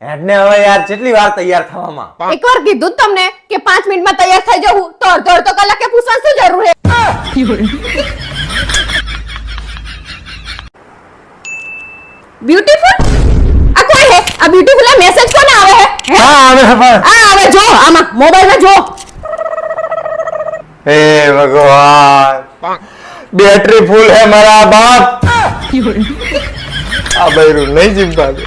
હેડને હવે યાર કેટલી વાર તૈયાર થવામાં? એકવાર કીધું તમને કે 5 મિનિટમાં તૈયાર થઈ જવું તો અડધો કલાકે પૂછવાની શું જરૂર છે? બ્યુટીફુલ આ કોઈ હે? આ બ્યુટીફુલ આ મેસેજ કોને આવે હે? હા આવે પણ આ આવે જો આમાં મોબાઈલમાં જો. હે ભગવાન બેટરી ફૂલ હે મારા બાપ. આ બૈરું નહીં જીવતા દે.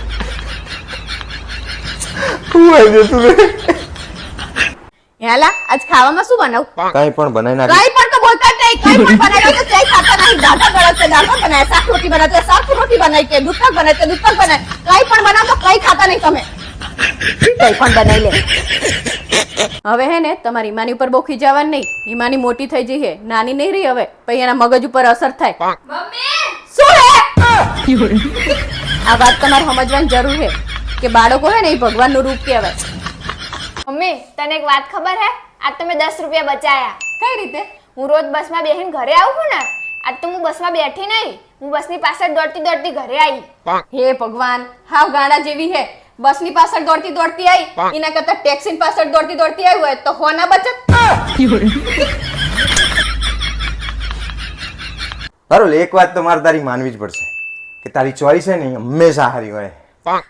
તું આવી તું હેલા આજ ખાવામાં શું બનાવું? કાઈ પણ બનાવી નાખ. કઈ પણ તો બોલતા જ નહીં. કઈ પણ બનાવ્યો તો ચાય ખાતા નહીં. દાદા ગળત છે દાદા બનાય, શાક રોટી બનાવે તો શાક રોટી બનાય કે દૂધ પાક બનાવે તો દૂધ પાક બનાય. કઈ પણ બનાવ તો કઈ ખાતા નહીં તમે. કઈ પણ બનાવી લે. હવે હે ને તમારી ઈમાની ઉપર બહુ ખીજાવાનું નહીં. ઈમાની મોટી થઈ જઈ હે, નાની નહીં રહી હવે. પછી એના મગજ ઉપર અસર થાય. મમ્મી શું હે? આ વાત તમારે સમજવાની જરૂર છે કે બાળકો હે ને એ ભગવાનનું રૂપ કહેવાય. મમ્મી તને એક વાત ખબર હે? આજ તો મેં 10 રૂપિયા બચાયા. કઈ રીતે? હું રોજ બસમાં બેહીને ઘરે આવું છું ને, આજ તો હું બસમાં બેઠી નહીં, હું બસની પાછળ દોડતી ઘરે આવી. હે ભગવાન હાવ ગાડા જેવી હે. બસની પાછળ દોડતી આવી એના કરતા ટેક્સીની પાછળ દોડતી આવી હોય તો હોના બચત. બરોબર એક વાત તો મારે તારી માનવી જ પડશે કે તારી ચોઈસ છે ને હંમેશા હારી હોય.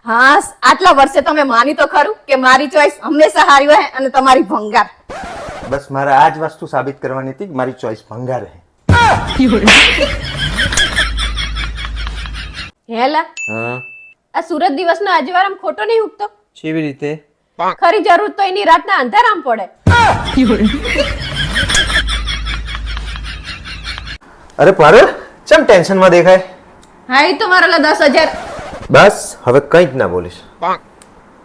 હા આટલા વર્ષે તમે માની તો ખરું કે મારી ચોઈસ હંમેશા હારી હોય અને તમારી ભંગાર. બસ મારે આ જ વસ્તુ સાબિત કરવાની હતી કે મારી ચોઈસ ભંગાર હે. હેલા હા આ સુરત દિવસનો આજવારામ ખોટો નહીં ઉગતો? કેવી રીતે? ખરી જરૂર તો એની રાતના અંધારામ પડે. અરે પારલ ચમ ટેન્શન માં દેખાય? હા એ તો મારા 10,000. બસ હવે કંઈ જ ના બોલીશ.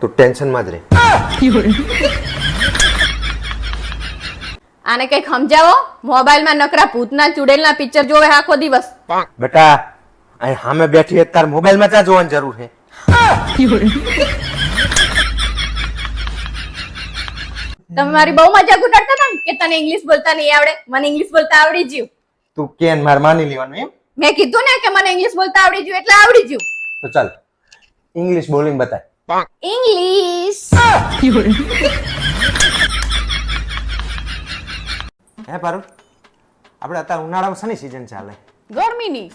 તું ટેન્શન માં જ રહે. આને કઈક સમજાવો. મોબાઈલમાં નકરા ભૂતના ચુડેલના પિક્ચર જોવે આખો દિવસ. બેટા અહીં સામે બેઠી તાર મોબાઈલ માં ત્યાં જોવાની જરૂર છે? તમે મારી બહુ મજાક ઉડાડતા હતા ને કે તને ઇંગ્લિશ બોલતા નહીં આવડે. મને ઇંગ્લિશ બોલતા આવડી ગયું. તું કેન માર માની લેવાનું એમ? મેં કીધું ને કે મને ઇંગ્લિશ બોલતા આવડી ગયું એટલે આવડી ગયું. તો ચાલ ઇંગ્લિશ બોલિંગ બતાય. ઇંગ્લિશ હે પારુલ આપણે અત્યારે ઉનાળામાં શાની સીઝન ચાલે? ગરમીની.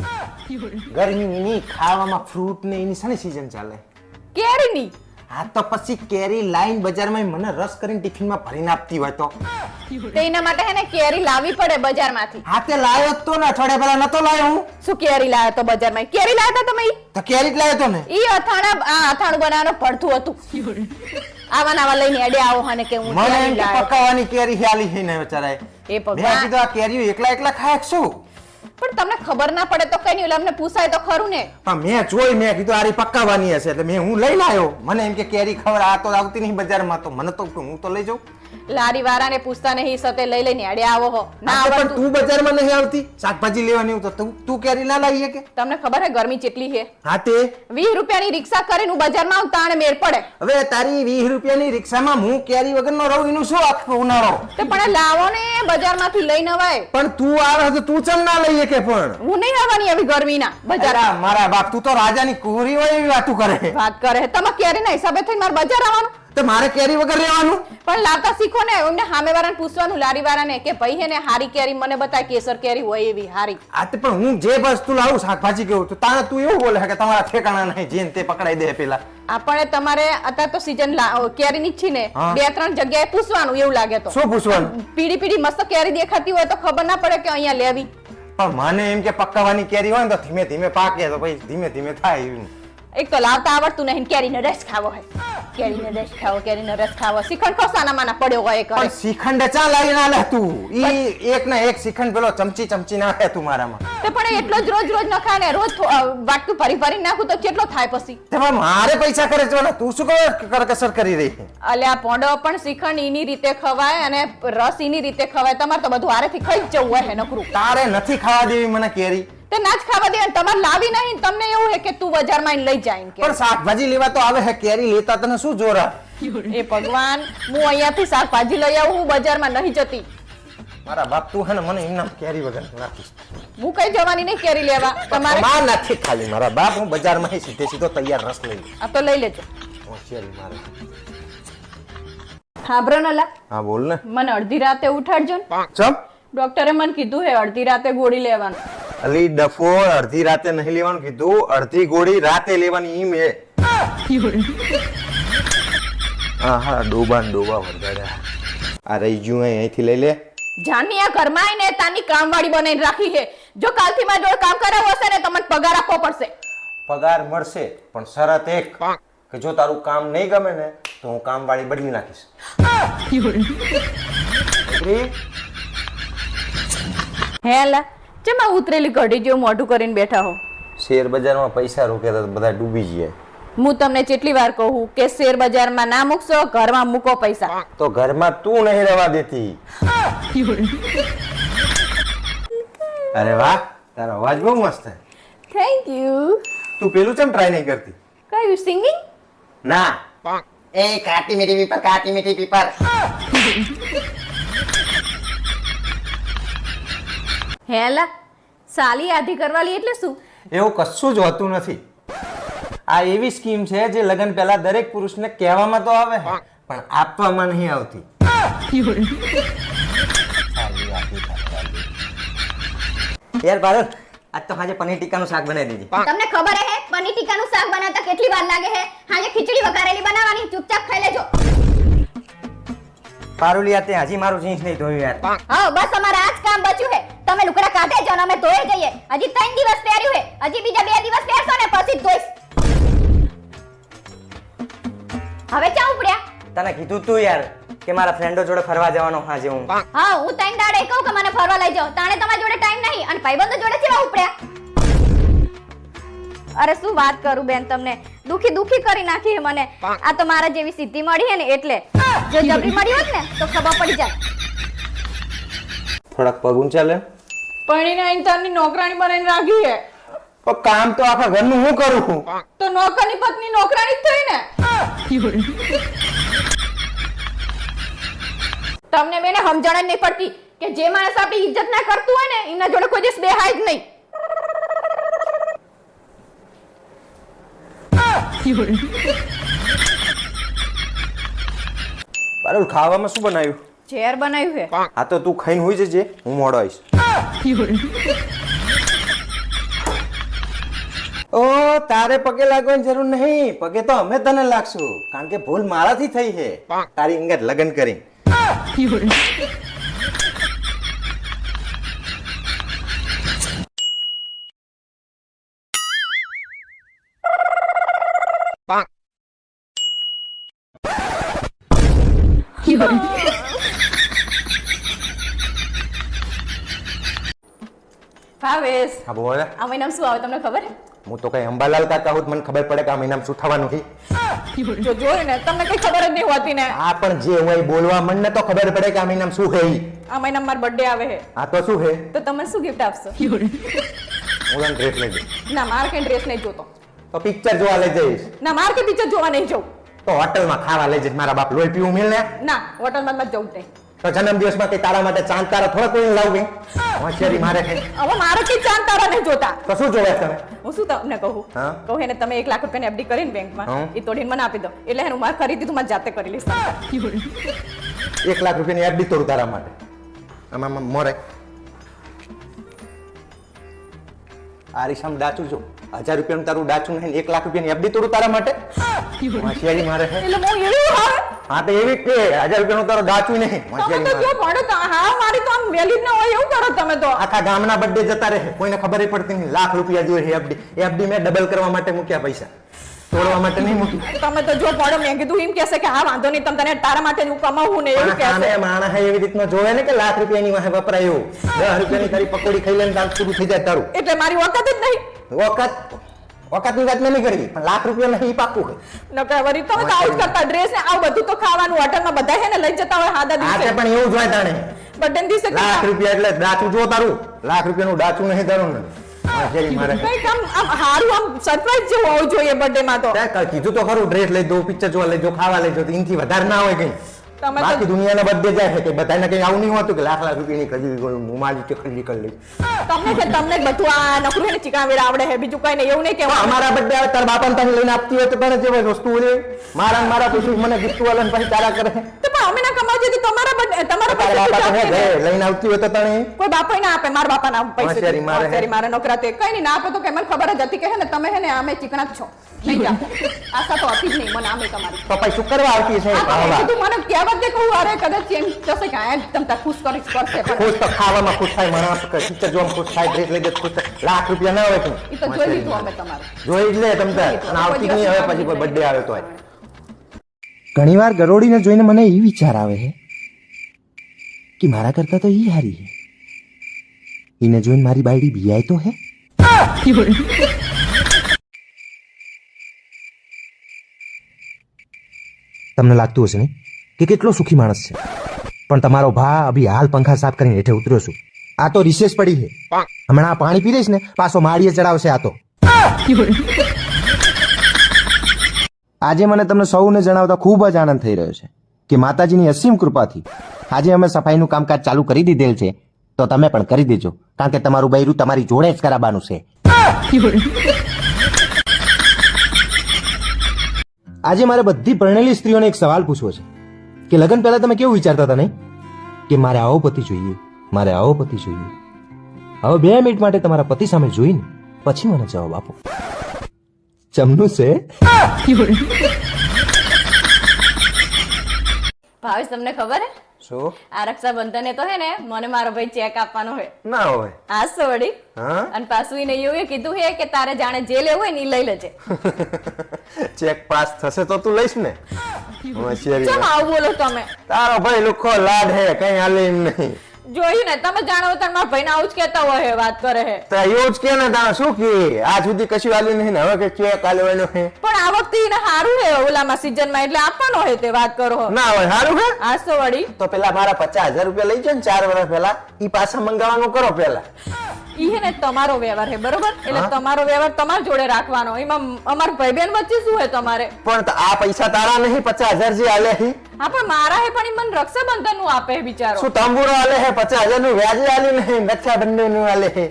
ગરમીની નહીં, ખાવામાં ફ્રૂટ ને એની શાની સીઝન ચાલે? કેરીની. હા તો પછી કેરી લાઈન બજારમાં મને રસ કરીને ટિફિનમાં ભરીને આપતી હોય તો તેના માટે હે ને કેરી લાવવી પડે બજારમાંથી. હા તે લાવ્યો જ તો ને અઠવાડિયા પહેલા નતો લાવ્યો હું. શું કેરી લાવ્યો તો બજારમાં? કેરી લાવ્યા હતા તમે? તો કેરી જ લાવ્યો તો ને. ઈ અથાણું બનાવવાનું પડતું હતું. આવા લઈને એડે આવો હને કે હું મને કેરી એમ કે લાવ્યો. પકાવવાની કેરી હાલી છે ને બચારાએ. એ મેં ભગવાન કીધું આ કેરીઓ એકલા ખાય શું? પણ તમને ખબર ના પડે તો કઈ નહીં અમને પૂછાય તો ખરું ને. પણ મેં જોઈ મેં કીધું આરી પકાવવાની હશે એટલે હું લઈને આવ્યો. મને એમ કે કેરી ખબર આ તો આવતી નહીં બજારમાં તો મને તો હું તો લઈ જાઉં. લારી વાળાને પૂછતા નહીં સતે લઈને એડે આવો હો. ના પણ આવડતું. તું બજારમાં નહીં આવતી શાકભાજી લેવાની હોય તો તું કેરી ના લાવીએ કે? તમને ખબર હે ગરમી કેટલી છે? હા તે 20 રૂપિયાની રિક્ષા કરીને હું બજારમાં આવતા અને મેળ પડે. હવે તારી 20 રૂપિયાની રિક્ષામાં હું કેરી વગરનો રહું એનું શું આખો ઉનાળો? તો પણ લાવો ને બજારમાંથી લઈને અવાય. પણ તું આવે તો તું ચમ ના લઈએ કે? પણ હું નહીં આવવાની આવી ગરમીના બજાર. અલા, મારા બાપ તું તો રાજાની કુંવરી હોય એવી વાતું કરે. વાત કરે તમે કેરીના હિસાબે થઈને મારે બજાર આવવાનું. તો મારે કેરી વગર રહેવાનું? પણ લાવતા શીખો ને. એમને સામે વાળાને પૂછવાનું લારી વાળાને કે ભાઈ હે ને હારી કેરી મને બતાય કેસર કેરી હોય એવી હારી. આ તે પણ હું જે વસ્તુ લાવું શાકભાજી કેવું તો તારે તું એવું બોલે કે તમારા ઠેકાણા નહીં જેન તે પકડાઈ દે પેલા. આપણે તમારે અત્યારે તો સીઝન કેરીની જ છે ને. હા. 2-3 જગ્યાએ પૂછવાનું એવું લાગે તો. શું પૂછવાનું? પીડી મસ્ત કેરી દેખાતી હોય તો ખબર ના પડે કે અહીંયા લેવી. પણ મને એમ કે પકાવવાની કેરી હોય ને તો ધીમે ધીમે પાકે તો પછી ધીમે ધીમે થાય એવું. એક તો લાવતા આવડતું નહીં. કેરીનો રસ ખાવો હોય. કેરીનો રસ ખાવો. શ્રીખંડ ખાવ સાના માના પડ્યો હોય કરે. પણ શ્રીખંડ ચા લાવી ના લે તું. ઈ એક ને એક શ્રીખંડ પેલો ચમચી નાખે તું મારામાં. તો પણ એટલો જ રોજ ન ખાય ને. રોજ વાટકું ભરી નાખું તો કેટલો થાય પછી? તેમાં મારે પૈસા કરે છે તું શું કરકસર કરી રહી છે? અલ્યા પોંડો પણ શ્રીખંડ એની રીતે ખવાય અને રસ એની રીતે ખવાય. તમારે તો બધું હારેથી ખાઈ જ જવું હોય નકરું. તારે નથી ખાવા દેવી મને કેરી. તે ના જ ખાવા દે. તમારે લાવી નહીં. તમને એવું હે કે તું બજારમાં લઈ જાય કે. પણ શાકભાજી લેવા તો આવે હે કેરી લેતા તને શું જોરા? એ ભગવાન હું અહીંયાથી શાકભાજી લઈ આવું. હું બજારમાં નહીં જતી. મારા બાપ તું હે ને મને એમના કેરી વગર નાખીશ. હું કઈ જવાની નહીં કેરી લેવા. તમારે માં નથી ખાલી મારા બાપ હું બજારમાં સીધો તૈયાર રસ લઈ લઉં. આ તો લઈ લેજો. હોશિયારી મારે. હા બ્રનલા હા બોલ ને. મને અડધી રાતે ઉઠાડજો ને ચમ ડોક્ટરે મને કીધું હે અડધી રાતે ગોળી લેવાનું અલી ડફોળ, અડધી રાતે નહીં લેવાનું કીધું, અડધી ગોળી રાતે લેવાની ઈ મે. હા હા ડોબા ને ડોબા વરગાડ્યા. આ રહી ગયું અહીંથી લઈ લે. જાની આ ઘરમાં આવીને તાની કામવાળી બનાવીને રાખી છે જો કાલથી મારી જોડે કામ કરાવવું હશે ને તો મને પગાર આપવો પડશે પગાર મળશે પણ શરત એક કે જો તારું કામ નહીં ગમે ને તો હું કામવાળી બદલી નાખીશ. Agree? હેલા ચેમાં ઉતરેલી કઢી જેવું મોઢું કરીને બેઠા હો શેર બજારમાં પૈસા રોક્યા તો બધા ડૂબી ગયા. હું તમને કેટલી વાર કહું કે શેર બજારમાં ના મૂકશો ઘરમાં મૂકો પૈસા તો ઘરમાં તું નહીં રહેવા દેતી. અરે વાહ, તારો અવાજ બહુ મસ્ત છે. થેન્ક યુ તું પેલું ચમ ટ્રાય નહીં કરતી? કયું સિંગિંગ ના. એ કાટી મીઠી પીપર, કાટી મીઠી પીપર. હેલા સાલી આધી કરવાલી એટલે શું એવું કશું જ હોતું નથી. આ એવી સ્કીમ છે જે લગ્ન પહેલા દરેક પુરુષને કહેવામાં તો આવે પણ આપવામાં નહીં આવતી. યાર પારુલ આજ તો હાજે પનીર ટીક્કાનું શાક બનાવી દીધી. તમને ખબર હે પનીર ટીકાનું શાક બનાવતા કેટલી વાર લાગે હે હાજે ખીચડી વઘારેલી બનાવવાની ચૂપચાપ ખાઈ લેજો. પારુલ યાર તે હજી મારું જીન્સ નહીં ધોયું યાર. હા બસ અમારે આજ કામ બચ્યું હે તમે લુગડા કાઢે જો ને અમે ધોઈ જઈએ. હજી 3 દિવસ પહેર્યું હે હજી બીજા 2 દિવસ પહેરશો ને પછી જ ધોઈશ. હવે ચા ઉપડ્યા તને કીધું તું યાર કે મારા ફ્રેન્ડો જોડે ફરવા જવાનો હાજે હું. હા હું 3 દાડે કહું કે મને ફરવા લઈ જાઓ તાણે તમારી જોડે ટાઈમ નહીં અને ભાઈબંધો જોડે કેવા ઉપડ્યા. અરે શું વાત કરું બેન તમને દુખી કરી નાખી હે મને આ તો મારા જેવી સિદ્ધિ મળી હે ને એટલે જો જબરી મળી હોત ને તો ખબર પડી જાય. થોડાક પગ ઊંચા લે. પણીને આઈને તારની નોકરાણી બનાવીને રાખી હે પણ કામ તો આખા ઘરનું હું કરું છું. તો નોકરની પત્ની નોકરાણી જ થઈ ને તમને મેને સમજણ જ નહીં પડતી કે જે માણસ આપણી ઇજ્જત ના કરતું હોય ને એના જોડે કોઈ દિવસ બેહાય જ નહીં. પારુલ ખાવામાં શું બનાવ્યું? ઝેર બનાવ્યું હે આ તો તું ખાઈને હોઈ જજે, હું મોડો આવીશ. ઓ તારે પગે લાગવાની જરૂર નહીં, પગે તો અમે તને લાગશું કારણ કે ભૂલ મારાથી થઈ છે તારી અંગત લગ્ન કરી. ભાવેશ હા બોલ. આ મહિનામાં શું આવે તમને ખબર હે હું તો કઈ અંબાલાલ કાકા હોત મને ખબર પડે કે આ મહિનામાં શું થવાનું છે. જો જોયું ને તમને કઈ ખબર જ નહીં હોતી ને આ પણ જે હોય બોલવા મને તો ખબર પડે કે આ મહિનામાં શું છે ઈ. આ મહિનામાં મારો બર્થડે આવે હે આ તો શું છે? તો તમે શું ગિફ્ટ આપશો હું તને ડ્રેસ લઈ દઈશ. ના મારે કઈ ડ્રેસ નહીં જોતો તો પિક્ચર જોવા લઈ જઈશ. ના મારે કઈ પિક્ચર જોવા નહીં જવું તો હોટલમાં ખાવા લઈ જઈશ. મારા બાપ લોહી પીવું મિલ ને. ના હોટલમાં મત જવું જ નહીં તો જન્મદિવસમાં કઈ તારા માટે ચાંદ તારા થોડા કોઈ લાવવી હોશિયારી મારે છે. હવે મારે કઈ ચાંદ તારા નહીં જોતા તો શું જોવે તમે? હું શું તમને કહું હા? કહું એને તમે 1 લાખ રૂપિયાની એફડી કરીને બેંકમાં હા. એ તોડીને મને આપી દો એટલે હું મારે ખરીદી તું મારે જાતે કરી લઈશ 1 લાખ રૂપિયાની એફડી તોડું તારા માટે. આમાં મોરે આરીશામ ડાચું છો 1000 રૂપિયાનું તારું ડાચું નહીં 1 લાખ રૂપિયાની એફડી તોડું તારા માટે હોશિયારી મારે છે. એટલે હું એવું હા હા તો એવી કે 1000 રૂપિયાનું તારું ડાચું નહીં તમે હોશિયારી તો જો મારે. પડો તો હા મારી તો આમ વેલિડ ના હોય એવું કરો તમે તો આખા ગામના બર્થડે જતા રહે કોઈને ખબર પડતી નહીં. લાખ રૂપિયા જોઈએ એફડી. એફડી મેં ડબલ કરવા માટે મૂક્યા પૈસા, તોડવા માટે નહીં મૂકી. તમે તો જો પડો મેં કીધું એમ કહેશે કે હા વાંધો નહીં તમે તને તારા માટે હું કમાવું ને એવું પણ કહેશે આને માણસ એવી રીતના જોવે ને કે લાખ રૂપિયાની વાહે વપરાય એવું. 10 રૂપિયાની તારી પકોડી ખાઈ લે ને તારું પૂરું થઈ જાય તારું. એટલે મારી વખત જ નહીં વખતની વાત નહીં કરવી પણ લાખ રૂપિયા નહીં પાકું હોય. નકર વરી તમે તો આવું જ કરતા ડ્રેસ ને આવું બધું તો ખાવાનું હોટલમાં બધા હે ને લઈ જતા હોય હાદા આ તે દિવસે પણ એવું જ હોય તાણે. બર્થડે દિવસે લાખ રૂપિયા એટલે ડાચું જો તારું. લાખ રૂપિયાનું ડાચું નહીં તારું ને. હોશિયારી મારે. કઈક આમ હારું આમ સરપ્રાઈઝ જેવું હોવું જોઈએ બર્થડે માં તો તે કીધું તો ખરું ડ્રેસ લઈ દો, પિક્ચર જોવા લઈ દો, ખાવા લઈ દો, તો એનાથી વધારે ના હોય કઈ. તમે તો- બાકી દુનિયાના બધે જાય છે કે બધાને કઈ આવું નહીં હોતું કે લાખ લાખ રૂપિયાની ખરીદી હું મારી રીતે ખરીદી કરી લઈ. તમને જ બધું આ નકરું ને ચીકણા વેરા આવડે છે બીજું કઈ નહીં એવું નહીં કેવું અમારા બધે આવે તાર બાપાને તને લઈને આપતી હોય તો તને જે વસ્તુ લે મારા પછી મને ગિફ્ટ વાળાને પછી તારા કરે. તો પણ અમે ના કમાવજે તો તમારા તારા પૈસા બાપા તો આપે હે ને. લઈને આવતી હોય તો તને કોઈ બાપા ના આપે મારા બાપા ના પૈસા હોશિયારી મારે હે. હોશિયારી મારે નોકરા તે કઈ નહીં ના આપે તો કે મને ખબર જ હતી કે હે ને તમે હે ને અમે ચીકણા જ છો નહીં જાઓ આશા તો હતી જ નહીં મને આમે તમારી તો પછી શું કરવા આવતી છે આ તો ભાવા? કીધું મને કહેવત દે કહું અરે કદાચ એમ જશે કે આ તમ તા ખુશ કરી કરશે પણ ખુશ તો ખાવામાં ખુશ થાય માણસ પિક્ચર જોવામાં ખુશ થાય ડ્રેસ લઈ દે ખુશ થાય લાખ રૂપિયા ના હોય કે ઈ તો જોઈ લીધું અમે તમારું જોઈ જ લે તમ તાર અને આવતી જ નહીં હવે પછી કોઈ બર્થડે આવે તો ઘણીવાર ગરોડીને જોઈને મને એ વિચાર આવે છે કે મારા કરતા તો ઈ હારી છે. એને જોઈને મારી બાયડી બિયાય તો હે. તમને લાગતું હશે નહીં કે કેટલો સુખી માણસ છે, પણ તમારો ભા અભી હાલ પંખા સાફ કરીને હેઠે ઉતર્યો છું. આ તો રિસેસ પડી છે, હમણાં આ પાણી પી લઈશ ને પાછો માળીએ ચડાવશે આ તો. આજે મને તમને સૌને જણાવતા ખૂબ જ આનંદ થઈ રહ્યો છે કે માતાજીની અસીમ કૃપાથી આજે અમે સફાઈનું કામકાજ ચાલુ કરી દીધેલ છે, તો તમે પણ કરી દેજો, કારણ કે તમારું બૈરું તમારી જોડે જ કરાવવાનું છે. આજે મારે બધી પરણેલી સ્ત્રીઓને એક સવાલ પૂછવો છે કે લગ્ન પહેલા તમે કેવું વિચારતા હતા નહીં કે મારે આવો પતિ જોઈએ, મારે આવો પતિ જોઈએ. હવે 2 મિનિટ માટે તમારા પતિ સામે જોઈને પછી મને જવાબ આપો. ચમનું છે. ભાવેશ તમને ખબર હે શું આ રક્ષાબંધને તો હે ને મને મારો ભાઈ ચેક આપવાનો હે ના હોય આજ તો વળી હા અને પાછું એને એવું કીધું હે કે તારે જાણે જે લેવું હોય ને ઈ લઈ લેજે. ચેક પાસ થશે તો તું લઈશ ને હોશિયારી કેમ આવું બોલો તમે? તારો ભાઈ લુખો લાડ હે કઈ હાલે એમ નહીં જોયું ને તમે જાણો તો મારા ભાઈને આવું જ કહેતા હોય હે, વાત કરે હે. તો એવું જ કે ને તારે શું કે આજ સુધી કશું હાલ્યું નહીં ને હવે કે ચેક હાલવાનું હે પણ આ વખતે એને સારું હે ઓલામાં સીઝનમાં એટલે આપવાનો હે તે વાત કરો હો. ના હોય સારું હે આજ તો વળી તો પેલા મારા 50,000 રૂપિયા લઈ જાય ને 4 વર્ષ પહેલા ઈ પાછા મંગાવવાનું કરો પેલા ઈ હે ને તમારો વ્યવહાર હે બરોબર, એટલે તમારો વ્યવહાર તમારા જોડે રાખવાનો. એમાં અમારા ભાઈ બહેન વચ્ચે શું હે તમારે? પણ તો આ પૈસા તારા નહીં 50,000 જે હાલે હે હા પણ મારા હે પણ ઈ મને રક્ષાબંધન નું આપે હે બિચારો. શું તંબુરો હાલે હે 50,000 નું વ્યાજે હાલ્યું નહીં રક્ષાબંધન નું હાલે હે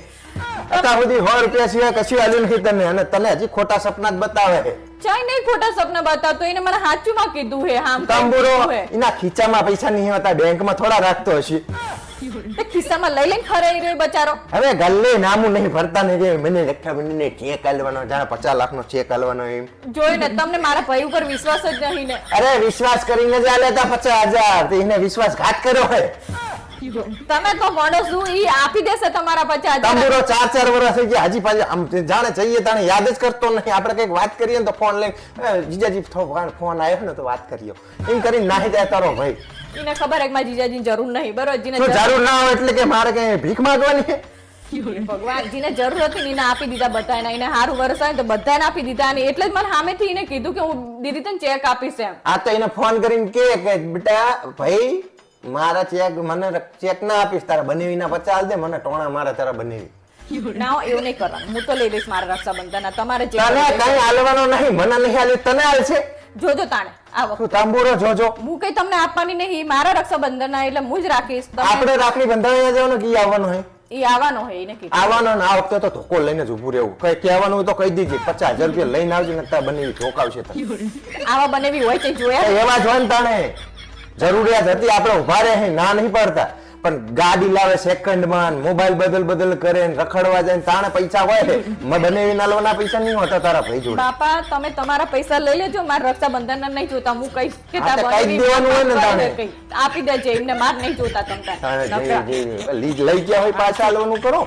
અત્યાર સુધી 100 રૂપિયા સિવાય કશું હાલ્યું નહીં તને અને તને હજી ખોટા સપના જ બતાવે હે ચાઈ નહીં ખોટા સપના બતાવતો, એને મને સાચુંમાં કીધું હે. હા તંબુરો એના ખીચામાં પૈસા નહીં હોતા બેંકમાં થોડા રાખતો હશે તે ખિસ્સામાં લઈ લઈને ખરાઈ રહ્યો બચારો. હવે ગલ્લે નામું નહીં ભરતા ને જે મને રક્ષાબંધન ને ચેક હાલવાનો જાણે 50 લાખ નો ચેક હાલવાનો એમ જોઈ ને તમને મારા ભાઈ ઉપર વિશ્વાસ જ નહીં ને. અરે વિશ્વાસ કરીને જ હાલે તા 50,000 તો એને વિશ્વાસઘાત કર્યો હે તમે તો ગોડો શું ઈ આપી દેશે તમારા 50,000. તંબુરો 4 વર્ષ થઈ ગયા હજી પાછા આમ જાણે જઈએ તાણે યાદ જ કરતો નહીં. આપણે કઈક વાત કરીએ ને તો ફોન લઈને જીજાજી ફોન આવ્યો ને તો વાત કરીયો એમ કરીને નાહી જાય તારો ભાઈ. એને ખબર હે કે મારી જીજાજીની જરૂર નહીં બરોબર. જીને શું જરૂર ના હોય એટલે કે મારે કઈ ભીખ માંગવાની છે? ભગવાન જીને જરૂર હતી ને એને આપી દીધા બધાને. એને સારું વર્ષ આવે તો બધાને આપી દીધા અને એટલે જ મને સામેથી એને કીધું કે હું દીદી તને ચેક આપીશ એમ. આ તો એને ફોન કરીને કે બેટા ભાઈ મારા ચેક મને ચેક ના આપીશ તારા બનેવીના 50 દે મને ટોણા મારા તારા બનેવી. ના એવું નહીં કરવાનું, હું તો લઈ લઈશ મારા રક્ષાબંધન. તમારે જે તને કઈ હાલવાનો નહીં, મને નહીં હાલે તને હાલશે. જોજો તાણે આ વખતે તું તાંબુરો જોજો હું કઈ તમને આપવાની નહીં, મારા રક્ષાબંધન ના એટલે હું જ રાખીશ. તમે આપણે રાખડી બંધાવી જવાનું કે ઈ આવવાનું હોય ઈ આવવાનો હે એને કીધું. આવવાનો ને આ વખતે તો ધોકો લઈને જ ઉભું રહેવું. કઈ કહેવાનું હોય તો કહી દીજે 50,000 રૂપિયા લઈને આવજે ને તાર બનેવી ઠોકાવશે તને. આવા બનેવી હોય તે જોયા તો એવા જ હોય ને તાણે જરૂરિયાત હતી આપણે ઉભા રહે ના નહીં પડતા, પણ ગાડી લાવે સેકન્ડમાં મોબાઈલ બદલ કરે ને રખડવા જાય ને તાણે પૈસા હોય બનેવી નાલવાના પૈસા નહીં હોતા તારા ભાઈ જોડે. બાપા તમે તમારા પૈસા લઈ લેજો, મારા રક્ષાબંધન ના નહીં જોતા. હું કહીશ કે હા, તો તારા કઈ જ દેવાનું હોય ને તાણે. કઈ આપી દેજે એમને, માર નહીં જોતા તમતા. તાણે લઈ ગયા હોય પાછા હાલવાનું કરો.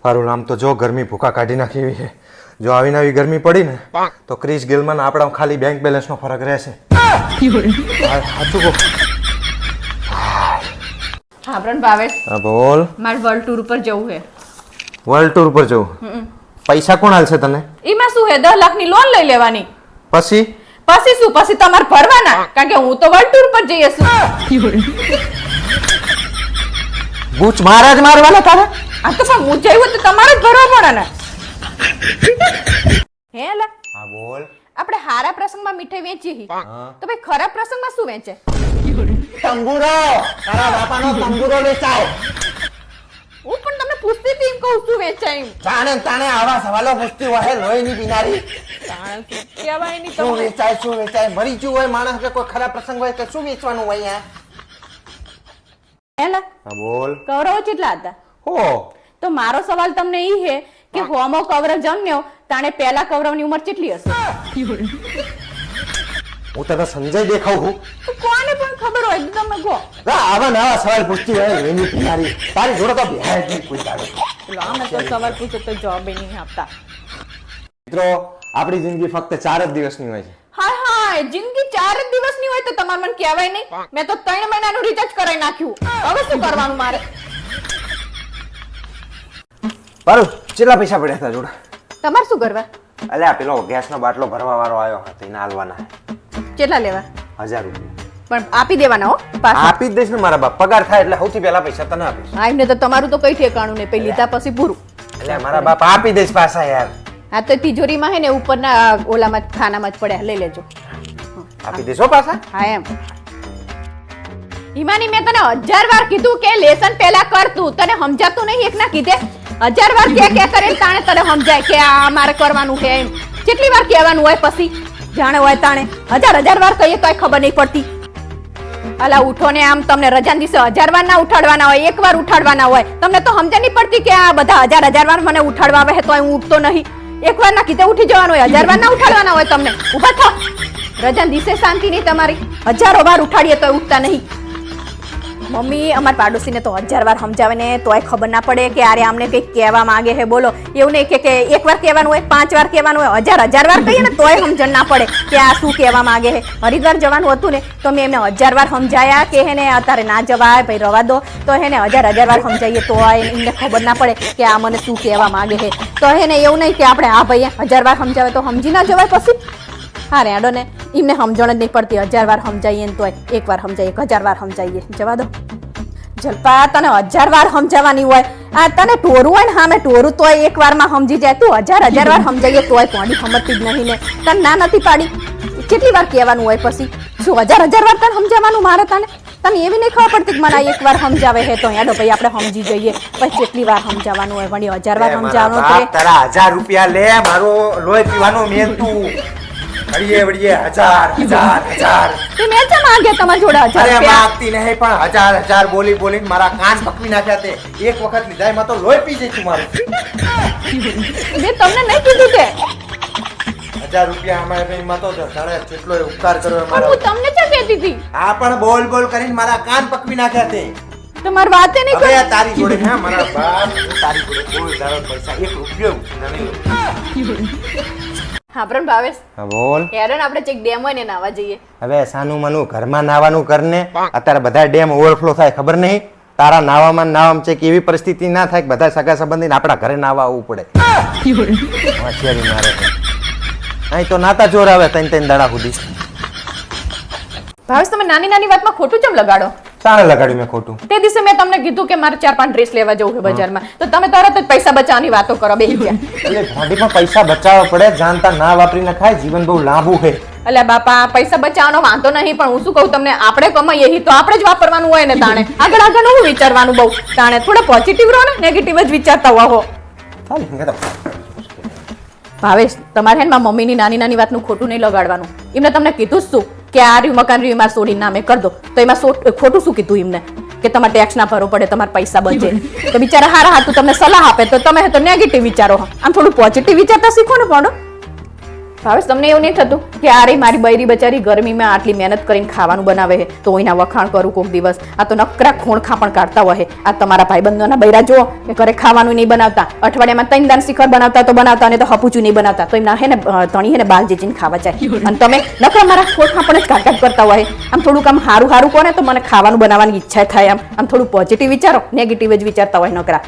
મારું નામ તો જો ગરમી ભૂકા કાઢી નાખી એવી છે. જો આવીને આવી ગરમી પડી ને તો ક્રિસ ગેલમાં આપણા ખાલી બેંક બેલેન્સ નો ફરક રહેશે. સાચું કહું. હા પણ ભાવેશ હા બોલ. મારે વર્લ્ડ ટૂર ઉપર જવું છે. વર્લ્ડ ટૂર પર જવું? પૈસા કોણ હાલશે તને? એમાં શું હે 10 લાખની લોન લઈ લેવાની. પછી પછી શું? પછી તમારે ભરવાના, કારણ કે હું તો વર્લ્ડ ટૂર પર જઈએ છું. બૂચ મારા જ મારવાના તારે? આ તો પણ હું જઈ તો તમારે જ ભરવા પડે ને. હે લા હા બોલ. આપણે આપણે હારા પ્રસંગમાં મીઠાઈ વેચીએ હી. તો ભાઈ ખરાબ પ્રસંગમાં શું વેચે? તંબુરો તારા બાપાનો તંબુરો વેચાય. હું પણ તમને પૂછતી હતી એમ કહું શું વેચાય એમ. જાણે ને તાણે આવા સવાલો પૂછતી હોય લોહીની બીમારી. તાણે શું કહેવાય નહીં શું તમને. વેચાય મરી ગયું હોય માણસ કે કોઈ ખરાબ પ્રસંગ હોય તો શું વેચવાનું હોય અહીંયા? હેલા હા બોલ. કૌરવો કેટલા હતા? હો તો મારો સવાલ તમને ઈ છે કે હોમો કૌરવ જન્મ્યો તાણે પહેલા કૌરવની ઉંમર કેટલી હશે? હું તને સંજય દેખાવ છું. તો કોને પણ ખબર હોય તો તમે કહો. આવા નવા સવાલ પૂછતી હોય લોહીની બીમારી. તારી જોડે તો બેહાય જ નહીં કોઈ દાડો. પેલો આમે તો સવાલ પૂછે તો જવાબ ય નહીં આપતા. મિત્રો આપણી જિંદગી ફક્ત 4 જ દિવસની હોય છે. હા જિંદગી 4 જ દિવસની હોય તો તમારે મને કહેવાય નહીં. મેં તો 3 મહિનાનું રિચાર્જ કરાવી નાખ્યું. હવે શું કરવાનું મારે? પારું કેટલા પૈસા પડ્યા હતા જોડે? તમારે શું કરવા? અલ્યા પેલો ગેસનો બાટલો ભરવા વાળો આવ્યો હતો એને આલવાના કેટલા લેવા? 1000 રૂપિયા. પણ આપી દેવાના હો પાછા. આપી જ દઈશ ને મારા બાપ. પગાર થાય એટલે સૌથી પહેલા પૈસા તને આપીશ. હા એમને તો તમારું તો કઈ ઠેકાણું નહીં. પછી લીધા પછી પૂરું. એટલે મારા બાપ આપી દઈશ પાછા યાર. આ તો તિજોરીમાં હે ને ઉપરના ઓલામાં જ ખાનામાં જ પડ્યા લઈ લેજો. આપી દઈશ હો પાછા. હા એમ. હિમાની મેં તને 1000 વાર કીધું કે લેસન પહેલા કર તું. તને સમજાતું નહીં એક ના કીધે 1000 વાર કે કરે તાણે તને સમજાય કે આ મારે કરવાનું છે એમ. કેટલી વાર કહેવાનું હોય પછી જાણે હોય તાણે 1000 વાર કહીએ તોય ખબર નહીં પડતી. અલા ઉઠો ને આમ તમને રજાના દિવસે 1000 વાર ના ઉઠાડવાના હોય એક વાર ઉઠાડવાના હોય. તમને તો સમજ નહીં પડતી કે આ બધા 1000 વાર મને ઉઠાડવા આવે તોય હું ઉઠતો નહીં. એક વાર ના કીધે ઉઠી જવાનું હોય 1000 વાર ના ઉઠાડવાના હોય તમને. ઊભા થો. રજાના દિવસે શાંતિ નહીં તમારી. 1000 વાર ઉઠાડીએ તોય ઉઠતા નહીં. મમ્મી અમાર પાડોશીને તો 1000 વાર સમજાવે ને તોય ખબર ના પડે કે અરે આમને કંઈક કહેવા માંગે છે. બોલો એવું નહીં કે એક વાર કહેવાનું હોય 5 વાર કહેવાનું હોય 1000 વાર કહીએ ને તોય સમજણ ના પડે કે આ શું કહેવા માંગે છે. હરિદ્વાર જવાનું હતું ને તો મેં એમને 1000 વાર સમજાયા કે હે ને અત્યારે ના જવાય ભાઈ રવા દો. તો હે ને 1000 વાર સમજાવીએ તો એમને ખબર ના પડે કે આ મને શું કહેવા માંગે છે. તો હે ને એવું નહીં કે આપણે હા ભાઈ 1000 વાર સમજાવે તો સમજી ના જવાય પછી. હા રેડો ને એમને સમજણ જ નહીં પડતી. 1000 વાર સમજાવીએ ને તોય એક વાર સમજાવીએ 1000 વાર સમજાવીએ જવા દો. જલપા તને 1000 વાર સમજાવવાની હોય. આ તને ટોરું હોય ને સામે ટોરું તોય એક વારમાં સમજી જાય. તું 1000 વાર સમજાવીએ તોય કોડી સમજતી જ નહીં ને. તને ના નથી પાડી. કેટલી વાર કહેવાનું હોય પછી? શું 1000 વાર તને સમજાવવાનું મારે તને? તને એવી નહીં ખબર પડતી કે મને એક વાર સમજાવે છે તો હેડો ભાઈ આપણે સમજી જઈએ. પછી કેટલી વાર સમજાવવાનું હોય? વળી 1000 વાર સમજાવવાનું તો તારા 1000 રૂપિયા લે. મારો લોહી પીવાનો મેલ તું વળીએ 1000 તે મેં ચા માંગ્યા તમારા જોડે 1000 અરે રૂપિયા? માંગતી નહીં પણ 1000 બોલીને મારા કાન પકવી નાખ્યા તે. એક વખત લીધા એમાં તો લોહી પી જાય તું મારું. મેં તમને નહીં કીધું તે. 1000 રૂપિયા અમારે એમાં તો જાણે કેટલો ઉપકાર કર્યો પણ હું તમને ચા કહેતી હતી? આ પણ બોલ કરીને મારા કાન પકવી નાખ્યા તે. તમારી વાતે નહીં હવે કરી. આ તારી જોડે હે મારા બાપ તારી જોડે કોઈ દાડો પૈસા 1 રૂપિયો નહીં. હા પણ ભાવેશ હા બોલ. હેડન આપણે ચેક ડેમ હોય ને નાવા જઈએ. હવે સાનું મનું ઘરમાં નાવાનું કરને. અત્યારે બધા ડેમ ઓવરફ્લો થાય ખબર નહીં. તારા નાવામાં છે કે એવી પરિસ્થિતિ ના થાય કે બધા સગા સંબંધીને આપણા ઘરે નાવા આવવું પડે. હોશિયારી મારે અહીં તો નાતા જોર આવે 3 દાડા સુધી. ભાવેશ તમે નાની નાની વાતમાં ખોટું કેમ લગાડો? ચાલે લગાડ્યું મેં ખોટું. તે દિવસે મેં તમને કીધું કે મારે 4-5 ડ્રેસ લેવા જવું છે બજારમાં તો તમે તરત જ પૈસા બચાવવાની વાતો કરો બેહી ગયા. એટલે ઘોડી પણ પૈસા બચાવવા પડે. જાણતા ના વાપરીને ખાય. જીવન બહુ લાંબુ છે. અલ્યા બાપા પૈસા બચાવવાનો વાંધો નહીં પણ હું શું કહું તમને આપણે કમાઈએ હી તો આપણે જ વાપરવાનું હોય ને તાણે. આગળ હું વિચારવાનું બહુ તાણે. થોડા પોઝિટિવ રહો ને નેગેટિવ જ વિચારતા હો. ભાવેશ તમારે હે ને મારા મમ્મીની નાની નાની વાતનું ખોટું નહીં લગાડવાનું. એમને તમને કીધું શું કે આ રહ્યું મકાન રહ્યું મારે સોડીને નામે કરી દો તો એમાં ખોટું શું કીધું એમને કે તમારે ટેક્સ ના ભરવો પડે તમારા પૈસા બચે. તો બિચારા હારા હાથું તમને સલાહ આપે તો તમે તો નેગેટિવ વિચારો. આમ થોડું પોઝિટિવ વિચારતા શીખો ને પડો. ભાવેશ તમને એવું નહીં થતું કે આ રહી મારી બૈરી બચારી ગરમીમાં આટલી મહેનત કરીને ખાવાનું બનાવે છે તો એના વખાણ કરું કોઈક દિવસ. આ તો નકરા ખોણખા પણ કાઢતા હોય. આ તમારા ભાઈબંધોના બૈરા જુઓ કે ઘરે ખાવાનું નહીં બનાવતા. અઠવાડિયામાં 3 દાન શિખર બનાવતા તો બનાવતા અને તો હપુચું નહીં બનાવતા તો એમના હે ને તણી હે ને બાલ જેજીને ખાવા જાય. અને તમે નકરા મારા ખોણખા પણ જ કાઢ કરતા હોય. આમ થોડુંક આમ હારું કોને તો મને ખાવાનું બનાવવાની ઈચ્છા થાય. આમ થોડું પોઝિટિવ વિચારો નેગેટિવ જ વિચારતા હોય નકરા.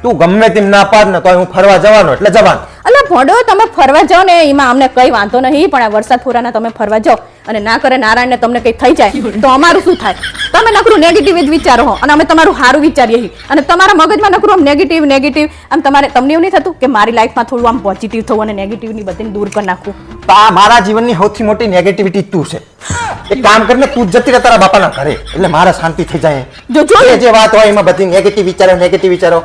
તું ગમે તેમ ના પાડ ને તો હું ફરવા જવાનો એટલે જવાનું. અલા ભોંડો, તમે ફરવા જાઓ ને એમાં અમને કઈ વાંધો નહીં, પણ આ વરસાદ ફોરાના તમે ફરવા જાઓ અને ના કરે નારાયણને તમને કઈ થઈ જાય તો અમારું શું થાય? તમે નકરું નેગેટિવ જ વિચારો હો અને અમે તમારું સારું વિચારીએ છીએ અને તમારા મગજમાં નકરું આમ નેગેટિવ આમ તમારે તમને એવું નહીં થતું કે મારી લાઈફમાં થોડું આમ પોઝિટિવ થવું અને નેગેટિવની બધીને દૂર કરી નાખવું? તો આ મારા જીવનની સૌથી મોટી નેગેટિવિટી તું છે. એક કામ કરીને તું જ જતી રહે તારા બાપાના ઘરે, એટલે મારે શાંતિ થઈ જાય. જો જે વાત હોય એમાં બધી નેગેટિવ વિચારો.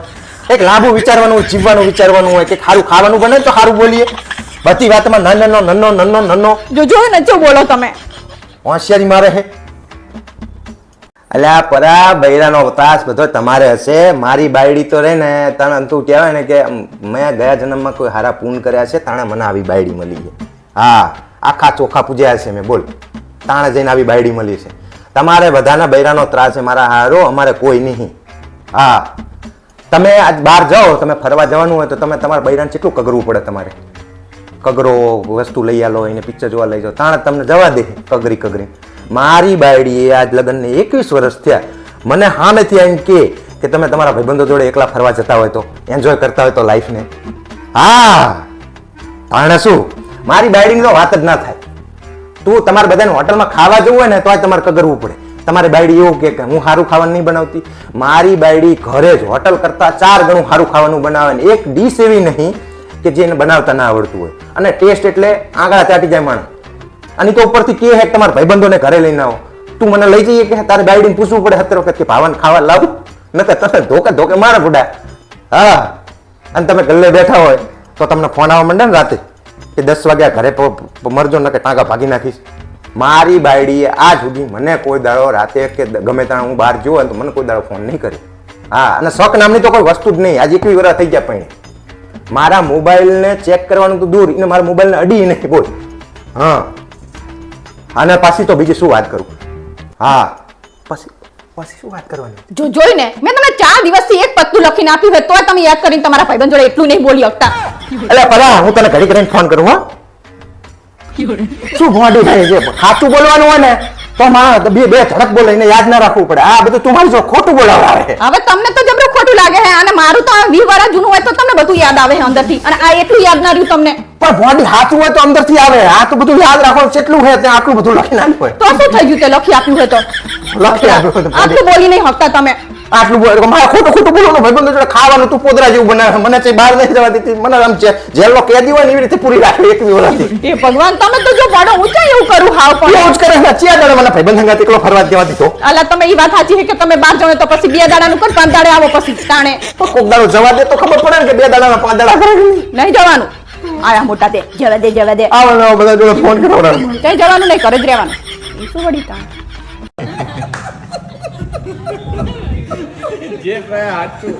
એક લાંબુ વિચારવાનું, જીવવાનું વિચારવાનું હોય, કે સારું ખાવાનું બને તો સારું બોલીએ. બધી વાતમાં નન્નો જો ને જો બોલો તમે હોશિયારી મારે છે. અલ્યા પરા બૈરાનો અવતાસ બધો તમારે હશે. મારી બાયડી તો રે ને તને તું કહેવાય ને કે મેં ગયા જન્મમાં કોઈ હારા પૂન કર્યા છે તાણે મને આવી બાયડી મળી છે. હા, આખા ચોખા પૂજ્યા છે મેં, બોલ તાણે જઈને આવી બાયડી મળી છે. તમારે બધાના બૈરાનો ત્રાસ છે, મારા હારો અમારે કોઈ નહીં. હા, તમે આજ બહાર જાઓ, તમે ફરવા જવાનું હોય તો તમે તમારા બૈરાને કેટલું કગરવું પડે. તમારે કગરો વસ્તુ લઈ આલો, એને પિક્ચર જોવા લઈ જાઓ, તાણે તમને જવા દે કગરી. મારી બાયડીએ આજ લગ્નને 21 વર્ષ થયા, મને સામેથી આવીને કે તમે તમારા ભાઈબંધો જોડે એકલા ફરવા જતા હોય તો એન્જોય કરતા હોય તો લાઈફને. હા, તાણે શું મારી બાયડીની તો વાત જ ના થાય. તું તમારે બધાને હોટલમાં ખાવા જવું હોય ને તો તમારે કગરવું પડે. તમારી બાયડી એવું કે હું સારું ખાવાનું નહીં બનાવતી. મારી બાયડી ઘરે જ હોટલ કરતા 4 ગણું સારું ખાવાનું બનાવે ને એક ડીશ એવી નહીં કે જે એને બનાવતા ના આવડતું હોય. અને ટેસ્ટ એટલે આંગળા ચાટી જાય માણસ. અને તો ઉપરથી કે હે તમારા ભાઈબંધોને ઘરે લઈને આવો. તું મને લઈ જઈએ કે તારી બાયડીને પૂછવું પડે 70 વખત કે ભાવન ખાવા લાવું ન તો તમે ધોકે મારે બુડા. હા, અને તમે ગલ્લે બેઠા હોય તો તમને ફોન આવવા માંડે ને રાતે કે 10 વાગ્યા ઘરે મરજો ને કે ટાંકા ભાગી નાખીશ. મારી બાયડીએ આજ સુધી મને કોઈ દાડો રાતે કે ગમે ત્યાં હું બહાર જોઉં તો મને કોઈ દાડો ફોન નહીં કર્યો. હા, અને શોખ નામની તો કોઈ વસ્તુ જ નહીં. આજે 21 વર્ષ થઈ ગયા પણ મારા મોબાઈલને ચેક કરવાનું તો દૂર, એને મારા મોબાઈલને અડી નહીં. બોલ. હા, અને પાછી તો બીજી શું વાત કરું? હા, પછી શું વાત કરવાની? જોઈને મેં તમને 4 દિવસથી એક પત્તું લખીને આપ્યું હોય તોય તમે યાદ કરીને તમારા ભાઈબંધ જોડે એટલું નહીં બોલી શકતા. એટલે પરા હું તને ઘડી કરીને ફોન કરું. હા, શું ભોંડી થાય છે? સાચું બોલવાનું હોય ને તો બે ધડક બોલે, એને યાદ ના રાખવું પડે. આ બધું તમારી જો ખોટું બોલાવે. હવે તમને તો જબરું ખોટું લાગે છે અને મારું તો 20 વર્ષ જૂનું હોય તો તમને બધું યાદ આવે છે અંદરથી, અને આ એટલું યાદ ના રહ્યું તમને. પણ ભોંડી સાચું હોય તો અંદરથી આવે. આ તો બધું યાદ રાખવાનું કેટલું હોય ત્યાં આટલું બધું લખી નાખ્યું હોય. તો શું થઈ ગયું? તે લખી આપ્યું હોય તો લખી આપ્યું હોય તો આટલું બોલી નહીં શકતા તમે. આટલું બોલ મારે ખોટું બોલવાનું. ભાઈબંધો જોડે ખાવાનું તું પોદરા જેવું બનાવે. મને છે બહાર નહીં જવા દેતી. મને આમ જેલનો કેદી હોય ને એવી રીતે પૂરી રાખે 21 વર્ષથી. એ ભગવાન, તમે તો જો બડો ઊંચા એવું કરું હાવ પણ એવું જ કરે છે. ચિયા દાડે મને ભાઈબંધ સંગાત એકલો ફરવા દેવા દીધો. અલા તમે એ વાત સાચી છે કે તમે બહાર જાઓ તો પછી 2 દાડાનું કર, 5 દાડે આવો પછી તાણે. તો કોક દાડો જવા દે તો ખબર પડે ને કે 2 દાડાના 5 દાડા કરે. નહીં જવાનું. આયા મોટા તે જવા દે. આવો બધા જોડે ફોન કરાવડાવ. કઈ જવાનું નહીં, ઘરે જ રહેવાનું. એ શું વળી તાણ? જે કયા હાચું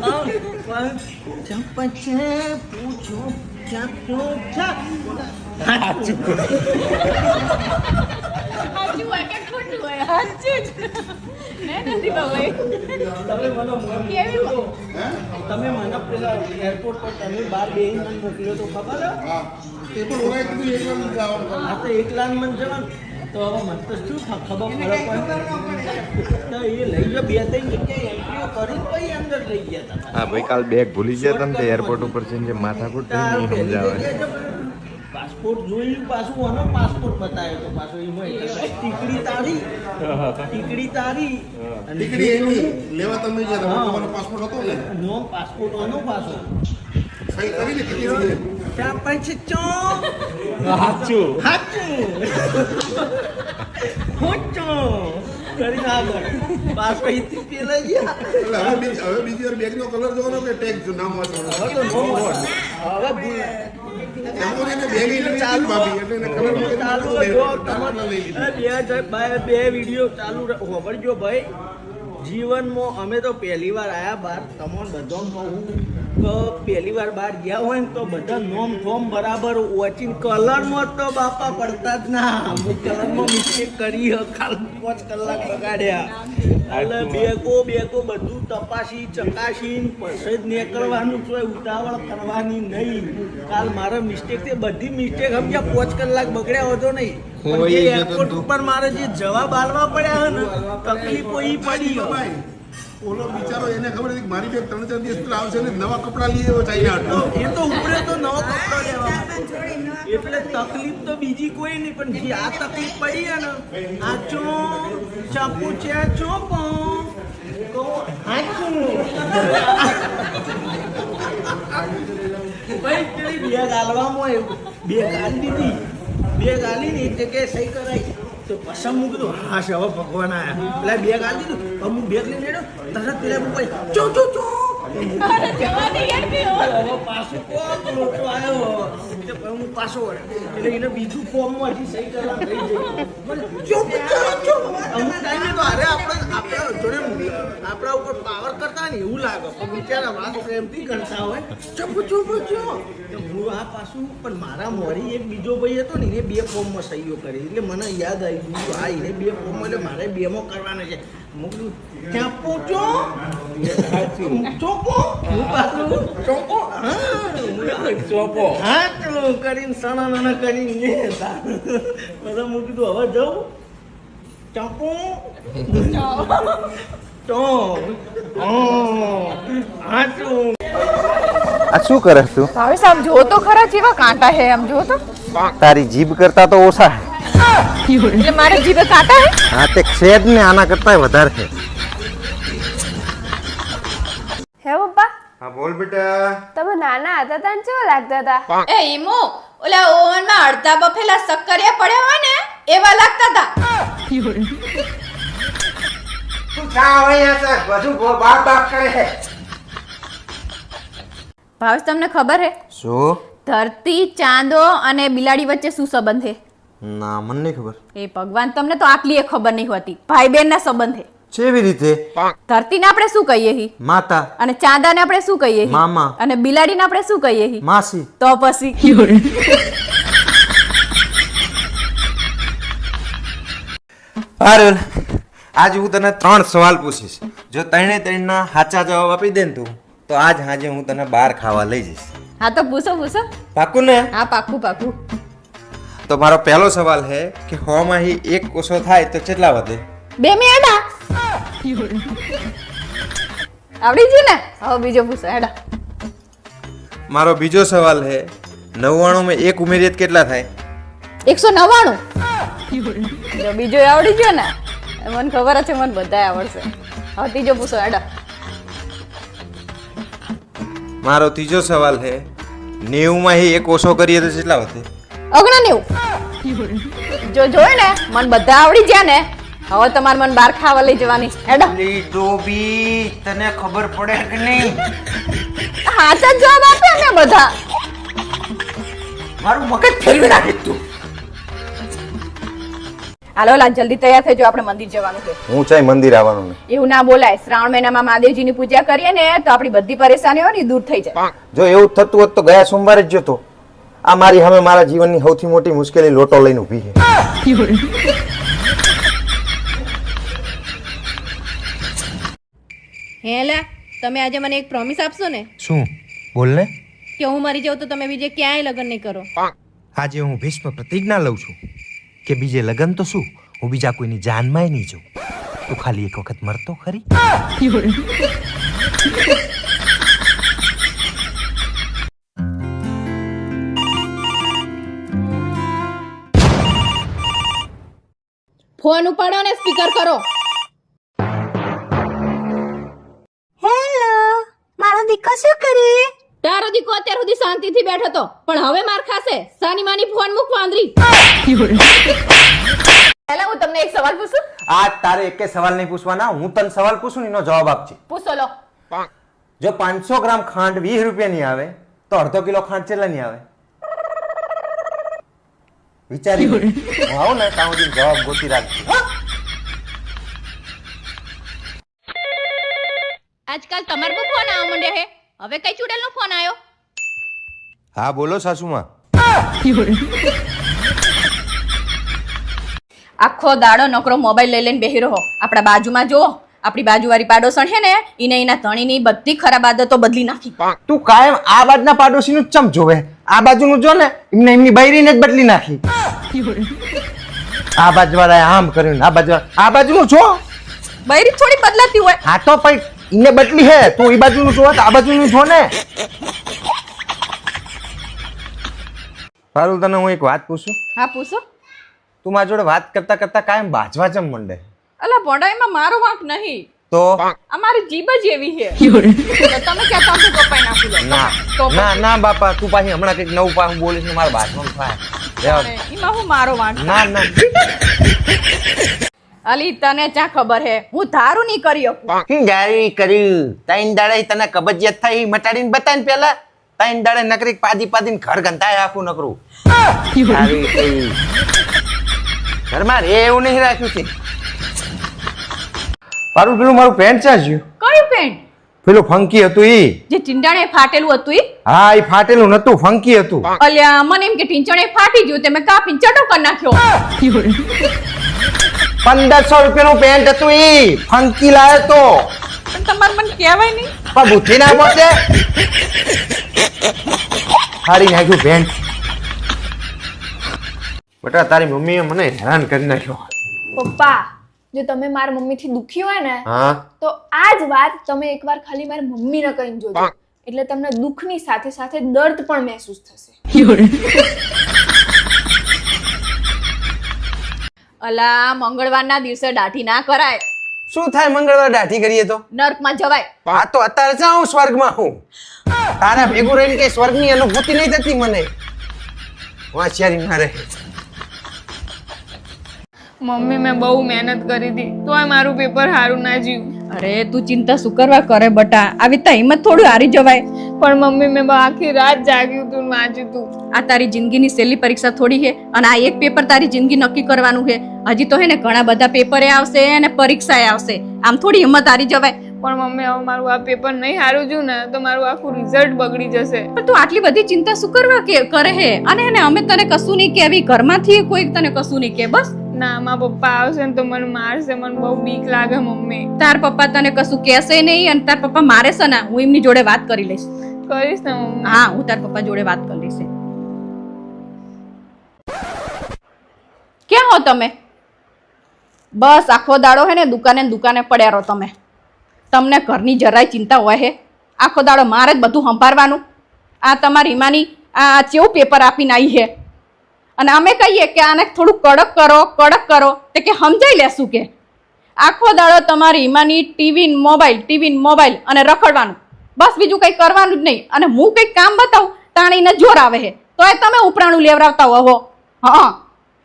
તમે મને પેલા એરપોર્ટ પર તમે બહાર બેહીને મને મોકલ્યો તો ખબર હે? હા, તો એકલા મને જવાનું તો હવે મને તો શું ખબર પડે એ લઈ ગયો 2-3 જગ્યાએ એન્ટ્રીઓ કરી પછી અંદર લઈ ગયા હતા. હા ભાઈ, કાલ બેગ ભૂલી ગયા તમે તે એરપોર્ટ ઉપર છે માથાકૂટ થઈ નહીં સમજાવે. પાસપોર્ટ જોયું, પાછું આનો પાસપોર્ટ બતાવ્યો તો પાછો એમાં ટીકડી તારી અને લેવા તમે જે તમારો પાસપોર્ટ હતો ને નો પાસપોર્ટ આનો પાછો સહી કરી દીધી. ત્યાં પછી હાચું કરી આગળ પાસ પછી પેલા ગયા. હવે બીજી વાર બેગનો કલર જોવાનો કે ટેગ નામ વાંચવાનું. હવે તો નો હવે બે વિડીયો ચાલુ હોબળજો ભાઈ. જીવનમાં અમે તો પહેલી વાર આયા બહાર. તમને બધા કહું કે પહેલી વાર બહાર ગયા હોય ને તો બધા નોમ થોમ બરાબર વોચિંગ. કલરમાં તો બાપા પડતા જ ના. અમુક કલરમાં મિસ્ટેક કરી કાલ 5 કલાક બગાડ્યા. એટલે બેગો બધું તપાસી ચકાસી પછી જ નીકળવાનું છે. ઉતાવળ કરવાની નહીં. કાલ મારા મિસ્ટેક તે બધી મિસ્ટેક સમજ્યા 5 કલાક બગડ્યા હતો નહીં. પણ જે એરપોર્ટ ઉપર મારે જે જવાબ આલવા પડ્યા ને તકલીફો ઈ પડી. ઓલો બિચારો એને ખબર હતી કે મારી બેગ 3-4 દિવસ પહેલા આવશે ને નવા કપડાં લઈ આવ્યો ચાઇના હાટુ. એ તો ઉપરે તો નવો કપડો લેવા એટલે તકલીફ તો બીજી કોઈ નહીં પણ જે આ તકલીફ પડી છે ને આ ચો ચાપુ છે ચોપો તો હાચું ભાઈ પેલી બે ગાલવામાં એવું બે ગાલ દીધી બે ગાલી ને એક જગ્યાએ સહી કરાઈ તો પસંદ મૂકતું હા છે હવે ભગવાન આયા પેલા બે ગાલ દીધું હવે હું બેગ લઈને હેડ્યો તરત પેલા મૂકાઈ ચો ચો ચો પાછો કોક લોટો આવ્યો એટલે પછી હું પાછો વળ્યો એટલે એને બીજું ફોર્મમાં હજી સહી કરવા થઈ જઈ અમુક ટાઈમે તો અરે આપણા જોડે આપણા ઉપર પાવર કરતા ને એવું લાગે પણ બિચારા વાત પ્રેમથી કરતા હોય ચૂપ ચૂપ ચૂપ હું આ પાછું પણ મારા મોરી એક બીજો ભાઈ હતો ને એને બે ફોર્મમાં સહીઓ કરી એટલે મને યાદ આવી ગયું હા એને બે ફોર્મમાં એટલે મારે બેમાં કરવાના છે મૂકલું ત્યાં પૂછો ચોપો હું પાછું ચોપો હા ચોપો હા તો કરીને સણા નાના કરીને બધા મૂકી કીધું હવે જાઉં ચાપો તો હા તો આ શું કરે તું ભાવેશ આમ જો તો ખરા જેવા કાંટા હે આમ જો તો તારી જીભ કરતા તો ઓછા હે એટલે મારે જીભે કાંટા હે હા તે છેદ ને આના કરતા વધારે છે હે પપ્પા હા બોલ બેટા તમે નાના હતા ત્યારે કેવા લાગતા હતા એ ઈમો ઓલા ઓવનમાં અડધા બફેલા શક્કરિયા પડ્યા હોય ને એવા લાગતા હતા તું જા અહીંયા સર બધું બાપ બાપ કરે છે ભાવેશ તમને ખબર હે શું ધરતી ચાંદો અને બિલાડી વચ્ચે શું સંબંધ છે ના મને નહીં ખબર એ ભગવાન તમને તો આટલી ખબર નહીં હોતી ભાઈ બહેન ના સંબંધ છે કેવી રીતે ધરતીને આપણે શું કહીએ હી માતા અને ચાંદાને આપણે શું કહીએ હી મામા અને બિલાડીને આપણે શું કહીએ હી માસી તો પછી હારું આજ હું તને 3 સવાલ પૂછીશ જો ત્રણેના સાચા જવાબ આપી દે ને તું તો આજ હાજે હું તને બહાર ખાવા લઈ જઈશ હા તો પૂછો પૂછો પાકું ને હા પાકું પાકું તો મારો પહેલો સવાલ છે કે 100 માંથી 1 કોસો થાય તો કેટલા વધે 2 મેડા આવડી ગયું ને હવે બીજો પૂછો હેડા મારો બીજો સવાલ છે 99 માં 1 ઉમેરીએ તો કેટલા થાય 199 જો બીજો આવડી ગયો ને મને ખબર છે મને બધાય આવડશે હવે ત્રીજો પૂછો હેડા મારો ત્રીજો સવાલ છે 90 માંથી 1 ઓછો કરીએ તો કેટલા વધે 99 જો જોયું ને મને બધા આવડી ગયા ને હવે તમારે મને બહાર ખાવા લઈ જવાની હેડો ડોબી તને ખબર પડે કે નહીં હાચા જવાબ આપે ને બધા મારું મગજ ફેરવી નાખી તું હાલો લા જલ્દી તૈયાર થઈજો આપણે મંદિર જવાનું છે હું ચાઈ મંદિર આવવાનું ને એવું ના બોલાય શ્રાવણ મહિનામાં મહાદેવજીની પૂજા કરીએ ને તો આપણી બધી પરેશાનીઓ ને દૂર થઈ જાય જો એવું થતું હોત તો ગયા સોમવારે જ જતો આ મારી સામે મારા જીવનની સૌથી મોટી મુશ્કેલી લોટો લઈને ઊભી છે હેલા તમે આજે મને એક પ્રોમિસ આપશો ને શું બોલ ને કે હું મરી જાઉં તો તમે બીજે ક્યાંય લગ્ન નહીં કરો આજે હું ભીષ્મ પ્રતિજ્ઞા લઉં છું કે બીજે લગન તો શું હું બીજા કોઈની જાનમાંય નહીં જાઉં તું ખાલી એક વખત મરતો ખરી ફોન ઉપાડો ને સ્પીકર કરો હેલો મારો દીકરો શું કરે તારો દીકો અત્યાર સુધી શાંતિથી બેઠો હતો પણ હવે માર ખાશે સાની માની ફોન મૂક વાંદરી પહેલા હું તમને એક સવાલ પૂછું આજ તારે એકે સવાલ નહીં પૂછવાના હું તને સવાલ પૂછું ને એનો જવાબ આપજે પૂછો લો જો 500 ગ્રામ ખાંડ 20 રૂપિયાની આવે તો અડધો કિલો ખાંડ કેટલાની આવે વિચારી હું આવું ને ત્યાં સુધી જવાબ ગોતી રાખજો આજકાલ તમારે બહુ ફોન આવવા માંડ્યા હે હવે કઈ ચૂડેલનો ફોન આવ્યો હા બોલો સાસુમાં આખો દાડો નકરો મોબાઈલ લઈ લઈને બેહી રહો આપણા બાજુમાં જો આપણી બાજુવાળી પાડોસણ છે ને એને એના ધણીની બધી ખરાબ આદતો બદલી નાખી તું કાયમ આ બાજના પાડોશીનું જ ચમ જોવે આ બાજુનું જો ને એમને એમની બૈરીને જ બદલી નાખી આ બાજુવાળાએ આમ કર્યું ને આ બાજુનું જો બૈરી થોડી બદલાતી હોય. હા તો પણ ઈને બદલી હે, તું ઈ બાજુનું છો તો આ બાજુનું છો ને. પારુલ, તને હું એક વાત પૂછું? હા પૂછો. તું મારી જોડે વાત કરતા કરતા કાયમ બાજવા ચમ મંડે? અલા ભણાઈમાં મારો વાંક નહીં. તો અમારી જીભ જ એવી છે. તો તમે કહેતા હો તો કપાઈ નાખી દો. ના તો ના ના બાપા, તું પાછી હમણાં કંઈક નવું પાછું બોલીશ ને મારા બાજવાનું થાય. રહેવા દે. એમાં હું મારો વાંક? ના ના અલી તને ચા ખબર હે, હું ધારું નહીં કરી શકું. હું જારી કર્યું. ત્રણ દાડે તને કબજિયાત થઈ મટાડીને બતાવીને પેલા. ત્રણ દાડે નકરી પાદી પાદીને ઘર ગંધાય આખું નકરું. જારી કરી. ઘરમાં રે એવું નહીં રાખ્યું છે. પારું, પેલું મારું પેન્ટ ચાજ્યું. કયું પેન્ટ? પેલું ફંકી હતું ઈ. જે ચિંડાણે ફાટેલું હતું ઈ? હા, ઈ ફાટેલું નતું, ફંકી હતું. અલ્યા મને એમ કે ટીંચણે ફાટી ગયું તે મેં કાપીને ચટો કરી નાખ્યો. 1500 રૂપિયાનું પેન્ટ હતું ઈ. ફંકી લાયો તો. પણ તમારે મને કહેવાય નહીં. પણ બુદ્ધિ ના પહોંચે. ફાડી નાખ્યું પેન્ટ. બેટા, તારી મમ્મીએ મને હેરાન કરી નાખ્યો. પપ્પા, જો તમે મારા મમ્મીથી દુખી હોય ને હા, તો આ જ વાત તમે એકવાર ખાલી મારી મમ્મીને કહીને જોજો, એટલે તમને દુઃખની સાથે સાથે દર્દ પણ મહેસૂસ થશે. અલા મંગળવારના દિવસે દાઢી ના કરાય. શું થાય મંગળવાર દાઢી કરીએ તો? નર્કમાં જવાય. આ તો અત્યારે જાઉં સ્વર્ગમાં હું. તારા ભેગું રહીને કઈ સ્વર્ગની અનુભૂતિ નહીં થતી મને. વાંચિયારી મારે. મમ્મી, મેં બહુ મહેનત કરી હતી તોય મારું પેપર સારું ના જીવ. અરે તું ચિંતા શું કરવા કરે બટા, આવી તો હિંમત થોડું હારી જવાય. પણ મમ્મી, મેં આખી રાત જાગ્યું તું, વાંચ્યું તું. આ તારી જિંદગીની છેલ્લી પરીક્ષા થોડી છે અને આ એક પેપર તારી જિંદગી નક્કી કરવાનું છે. હજી તો હે ને ઘણા બધા પેપરે આવશે અને પરીક્ષાએ આવશે, આમ થોડી હિંમત હારી જવાય. પણ મમ્મી, હવે મારું આ પેપર નહીં સારું જ્યું ને તો મારું આખું રિઝલ્ટ બગડી જશે. પણ તું આટલી બધી ચિંતા શું કરવા કરે હે? અને હે ને અમે તને કશું નહીં કહેવી, ઘરમાંથી કોઈ તને કશું નહીં કહે. બસ ના, મારા પપ્પા આવશે ને તો મને મારશે, મને બહુ બીક લાગે મમ્મી. તાર પપ્પા તને કશું કહેશે નહીં અને તાર પપ્પા મારે છે ને, હું એમની જોડે વાત કરી લઈશ. કરીશ ને મમ્મી? હા, હું તાર પપ્પા જોડે વાત કરી લઈશ. ક્યાં હો તમે? બસ આખો દાડો હે ને દુકાને પડ્યા રહો તમે. તમને ઘરની જરાય ચિંતા હોય હે? આખો દાડો મારે જ બધું સંભાળવાનું. આ તમારી હિમાની આ કેવું પેપર આપીને આવી છે અને અમે કહીએ કે આને થોડું કડક કરો તે કે સમજાઈ લેશું કે આખો દાડો તમારી હિમાની ટીવી મોબાઈલ અને રખડવાનું, બસ બીજું કંઈ કરવાનું જ નહીં. અને હું કંઈક કામ બતાવું તાણીને જોર આવે છે તોય તમે ઉપરાણું લેવડાવતા હો. હા,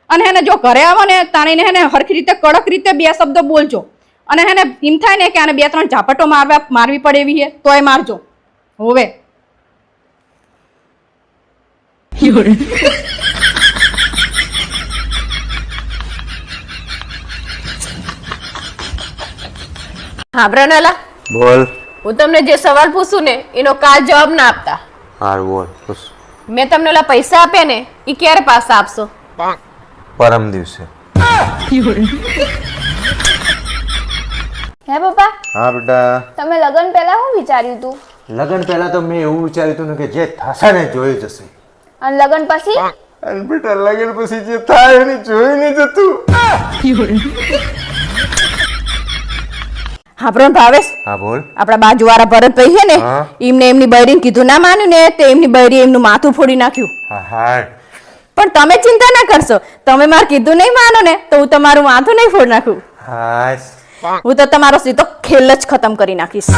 અને હેને જો ઘરે આવો ને તાણીને હેને હરખી રીતે કડક રીતે 2 શબ્દો બોલજો. અને હેને એમ થાય ને કે આને 2-3 ઝાપટો મારવી પડે એવી છે તોય મારજો. હોવે હા બ્રનલા, બોલ. હું તમને જે સવાલ પૂછું ને એનો કાલ જવાબ ના આપતા. હારું બોલ. મેં તમને ઓલા પૈસા આપ્યા ને એ ક્યારે પાછા આપશો? પરમ દિવસે. હે પપ્પા, હા બેટા. તમે લગ્ન પહેલા શું વિચાર્યું તું? લગ્ન પહેલા તો મેં એવું વિચાર્યું હતું ને કે જે થશે ને જોઈ જશે. અને લગ્ન પછી? અને બેટા લગ્ન પછી જે થાય એને જોઈ નહીં જતું. હા પણ ભાવેશ, હા બોલ. આપણા બાજુવાળા ભરતભાઈ છે ને, હા. એમને એમની બૈરીને કીધું ના માન્યું ને તે એમની બૈરી એમનું માથું ફોડી નાખ્યું. હા હા. પણ તમે ચિંતા ના કરશો, તમે મારે કીધું નહીં માનો ને તો હું તમારું માથું નહીં ફોડી નાખું. હા. હું તો તમારો સીધો ખેલ જ ખતમ કરી નાખીશ.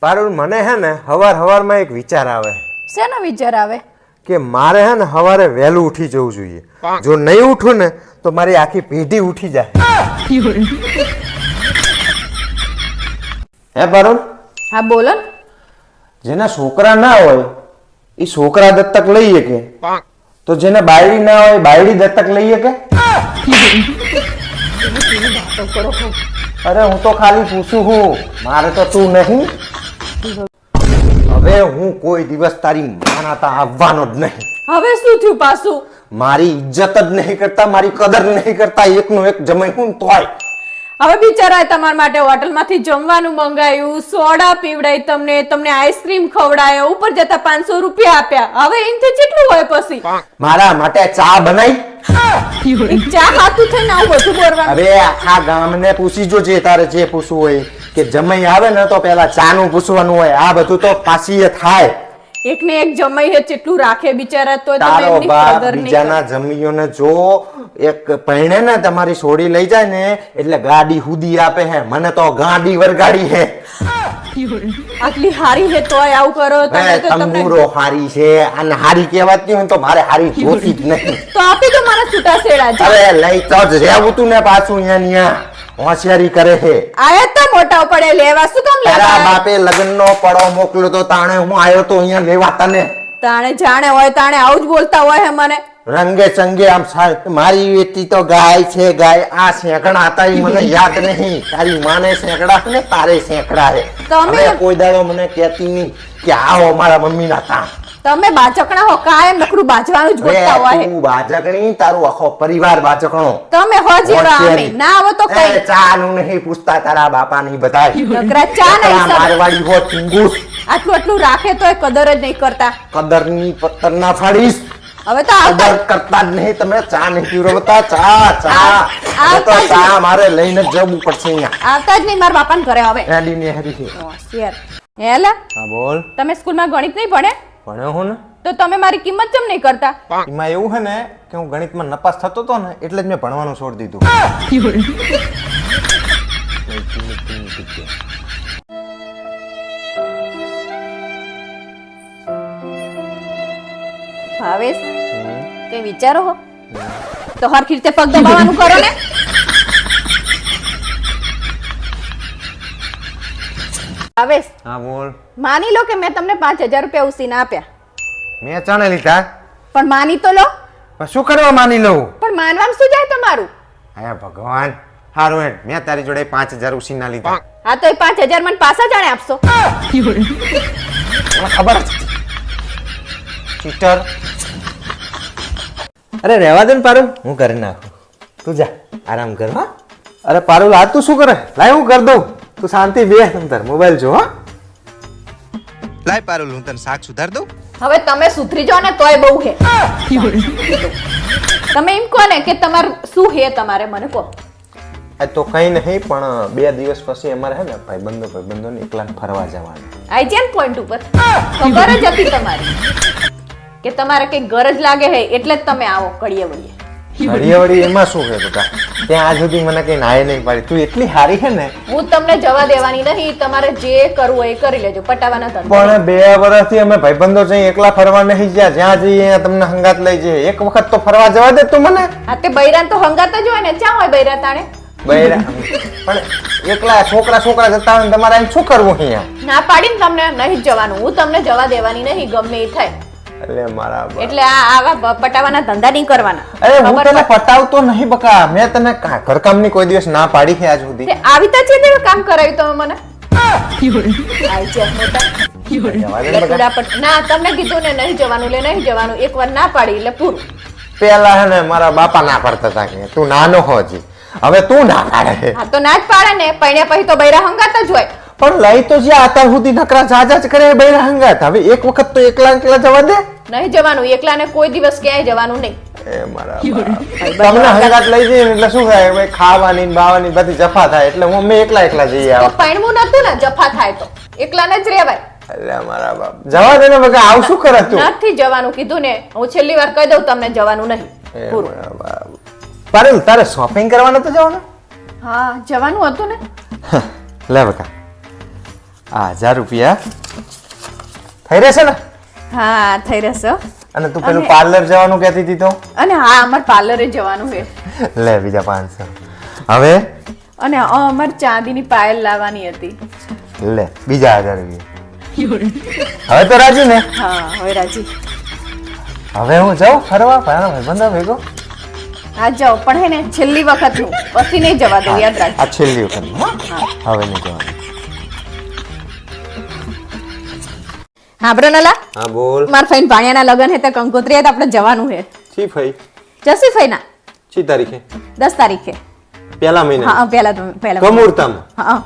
પારુલ, મને હે ને હવારમાં એક વિચાર આવે શેનો વિચાર આવે? કે મારે હે ને સવારે વહેલું ઉઠી જવું જોઈએ. જો નહીં ઉઠું ને તો મારી આખી પેઢી ઉઠી જાય. હે પારુલ? હા બોલો ને. જેના છોકરા ના હોય એ છોકરા દત્તક લઈએ કે, તો જેને બાયડી ના હોય બાયડી દત્તક લઈએ કે? અરે હું તો ખાલી પૂછું હું, મારે તો તું નહીં. હવે હું કોઈ દિવસ તારી માનાતા આવવાનો જ નહીં. હવે શું થયું પાછું? મારી ઇજ્જત જ નહીં કરતા, મારી કદર નહીં કરતા, એકનો એક જમાઈ હું તોય. હવે બિચારાએ તમારા માટે હોટલમાંથી જમવાનું મંગાવ્યું, સોડા પીવડાવી, તમને આઈસ્ક્રીમ ખવડાયો, ઉપર જતા 500 રૂપિયા આપ્યા. હવે એનથી કેટલું હોય પછી? મારા માટે ચા બનાવી. એક ચા હાથું થઈને આવું બધું બોલવાનું. હવે આખા ગામને પૂછી જોજે તારે જે પૂછવું હોય કે જમાઈ આવે ને તો પેલા ચા નું પૂછવાનું હોય. આ બધું તો પાછી થાય. એકને એક જમાઈ હે જેટલું રાખે બિચારા તો તમે તારો એમની બાપ કદર નહીં બીજાના જમીઓને જો એક પૈણે ને તમારી છોડી લઈ જાય ને એટલે ગાડી હુદી આપે હે. મને તો ગાડી વરગાડી હે. આટલી હારી હે તોય આવું કરો તમે તો તમને તંબુરો હારી છે અને હારી કહેવાતી હોય તો મારે હારી જોતી જ નહીં. તો આપી દો મારા છૂટા છેડા જા. અરે લઈ તો જ રહેવું તું ને પાછું અહીંયા હોશિયારી કરે છે. આયા તો મોટા પડે લેવા શું કામ તારા લેવા? બાપે લગ્નનો પડો મોકલ્યો તો તાણે હું આવ્યો તો અહીંયા લેવા તને. તાણે જાણે હોય તાણે આવું જ બોલતા હોય હે મને. રંગે ચંગે આમ મારી વેતી તો ગાય છે ગાય. આ સેંકડા હતા ઈ મને યાદ નહીં. તારી માને સેંકડા છે ને તારે સેંકડા છે. તમે- હવે કોઈ દાડો મને કહેતી નહીં કે આવો મારા મમ્મીના તાણ. તમે બાચકણા હો, કાયમ નકરું બાજવાનું જ બોલતા હોય. તું બાજકણી, તારું આખો પરિવાર બાજકણો. તમે હો જેવા અમે ના આવો તો એ કઈ ચા નું નહીં પૂછતા તારા બાપા નહીં બતાય. નકરા ચા નહીં સર. મારવાડી હો ચિંગુસ. આટલું રાખે તોય કદર જ નહીં કરતા. કદરની પત્તર ના ફાડીશ. હવે તો આવતા કદર કરતા જ નહીં તમે. ચા નહીં પીવડાવતા. ચા હવે તો ચા મારે લઈને જ જવું પડશે અહીંયા. આવતા જ નહીં મારા બાપાને ઘરે હવે. એડી ને હરી છે. હોશિયાર. હેલા હા બોલ. તમે સ્કૂલમાં ગણિત નહીં ભણે ભણ્યો હું ને. તો તમે મારી કિંમત કેમ નહીં કરતા? એમાં એવું છે ને કે હું ગણિતમાં નપાસ થતો હતો ને એટલે જ મેં ભણવાનું છોડી દીધું. ભાવેશ કઈ વિચારો હો તો હરખી રીતે પગ દબાવવાનું કરો ને. ભાવેશ હા બોલ. માની લો કે મેં તમને 5000 રૂપિયા ઉસીને આપ્યા, મેં ચાણે લીધા પણ માની તો લો. પણ શું કરવા માની લઉં? પણ માનવામાં શું જાય તમારું? હે ભગવાન. હારું હેડ મેં તારી જોડે 5000 ઉસીના લીધા. હા તો એ 5000 મને પાછા જાણે આપશો. મને ખબર જ હતી. ચીટર. અરે રહેવા દે ને પારુલ, હું કરી નાખું. તું જા આરામ કર. હા. અરે પારુલ આજ તું શું કરે? લાય હું કરી દઉં. તું શાંતિ બે તમ મોબાઈલ જો. હા લાય પારુલ હું તને શાક સુધાર દઉં. હવે તમે સુધરી જાઓ ને તોય બહુ હે. તમે એમ કહો ને કે તમારું શું હે તમારે મને કહો. આ તો કઈ નહીં પણ 2 દિવસ પછી અમારે હે ને ભાઈબંધો ને એકલા ફરવા જવાનું. આઈ જેન પોઈન્ટ ઉપર ખબર જ હતી તમારી કે તમારે કઈ ગરજ લાગે હે એટલે જ તમે આવો કડીએ વળીએ. હરિયાવળી એમાં શું છે બેટા? ત્યાં આજ સુધી મને કઈ નાય નહીં પાડી. તું એટલી હારી છે ને. હું તમને જવા દેવાની નહીં. તમારે જે કરવું હોય એ કરી લેજો. પટાવાના ધંધા પણ 2 વર્ષથી અમે ભાઈબંધો જઈ એકલા ફરવા નહીં ગયા. જ્યાં જઈએ તમને હંગાત લઈ જઈએ. એક વખત તો ફરવા જવા દે તું મને. આ તે બૈરાન તો હંગાત જ હોય ને. ચા હોય બૈરા તાણે બૈરા પણ એકલા છોકરા જતા હોય તમારે અહીં શું કરવું અહીંયા? ના પાડીને તમને નહીં જ જવાનું. હું તમને જવા દેવાની નહીં ગમે એ થાય. એટલે મારા બાપ. એટલે આવા પટાવાના ધંધા નહીં કરવાના. અરે હું ખબર તને પડે? પટાવતો નહીં બકા. મેં તને ઘરકામની કોઈ દિવસ ના પાડી છે આજ સુધી. તે આવી તા છે તે કામ કરાવ્યું તમે મને. આઈ છે મોટા. જવા દે ને એટલે બકા. પૂરા ના તમને કીધું ને નહીં જવાનું એટલે નહીં જવાનું. એકવાર ના પાડી એટલે પૂરું. પેલા હે ને મારા બાપા ના પાડતા હતા કે તું નાનો હો હજી. હવે તું ના પાડે. હા તો ના જ પાડે ને. પૈણ્યા પછી તો બૈરા હંગાત જ હોય. પણ લઈ તો જ્યાં અત્યાર સુધી નકરા જાજા જ કરે બૈરા હંગાત. હવે એક વખત તો એકલા જવા દે. નહીં જવાનું. એકલાને કોઈ દિવસ ક્યાંય જવાનું નહીં. એ મારા બાપ. તમને હંગાત લઈ જઈએ એટલે શું થાય? ભાઈ ખાવાની ને બાવાની બધી જફા થાય એટલે હું અમે એકલા જઈએ તો આવા. પૈણવું નતું ને જફા થાય તો એકલાને જ રહેવાય. અરે મારા બાપ. જવા દે ને બકા. આવું શું કરે તું? નથી જવાનું કીધું ને. હું છેલ્લી વાર કહી દઉં તમને જવાનું નહીં. એ પૂરું. મારા બાપ. પારુલ તારે શોપિંગ કરવા નતું જવાનું? હા જવાનું હતું ને. લે બકા. આ 1000 રૂપિયા થઈ રહેશે ને? હા થઈ રહેશે. અને તું પેલું પાર્લર જવાનું કહેતી હતી તો? અને હા અમારે પાર્લરે જવાનું છે. લે બીજા 500. હવે અને અમારે ચાંદીની પાયલ લાવવાની હતી. લે બીજા 1000 રૂપિયા. હવે તો રાજી ને? હા હવે રાજી. હવે હું જાઉં ફરવા ભાઈબંધો ભેગો. હા જાઓ પણ હે ને છેલ્લી વખત નું પછી નહીં જવા દઉં. યાદ રાખજો. આ છેલ્લી વખત. હવે નહીં જવાનું. હા બ્રનલા હા બોલ. મારા ફઈન ભાણિયાના લગન હે તો કંકોત્રી હે તો આપણે જવાનું હે. છી ફઈ. જસી ફઈના છી તારીખે? 10 તારીખે. પહેલા મહિને હા પહેલા કમુરતામાં હા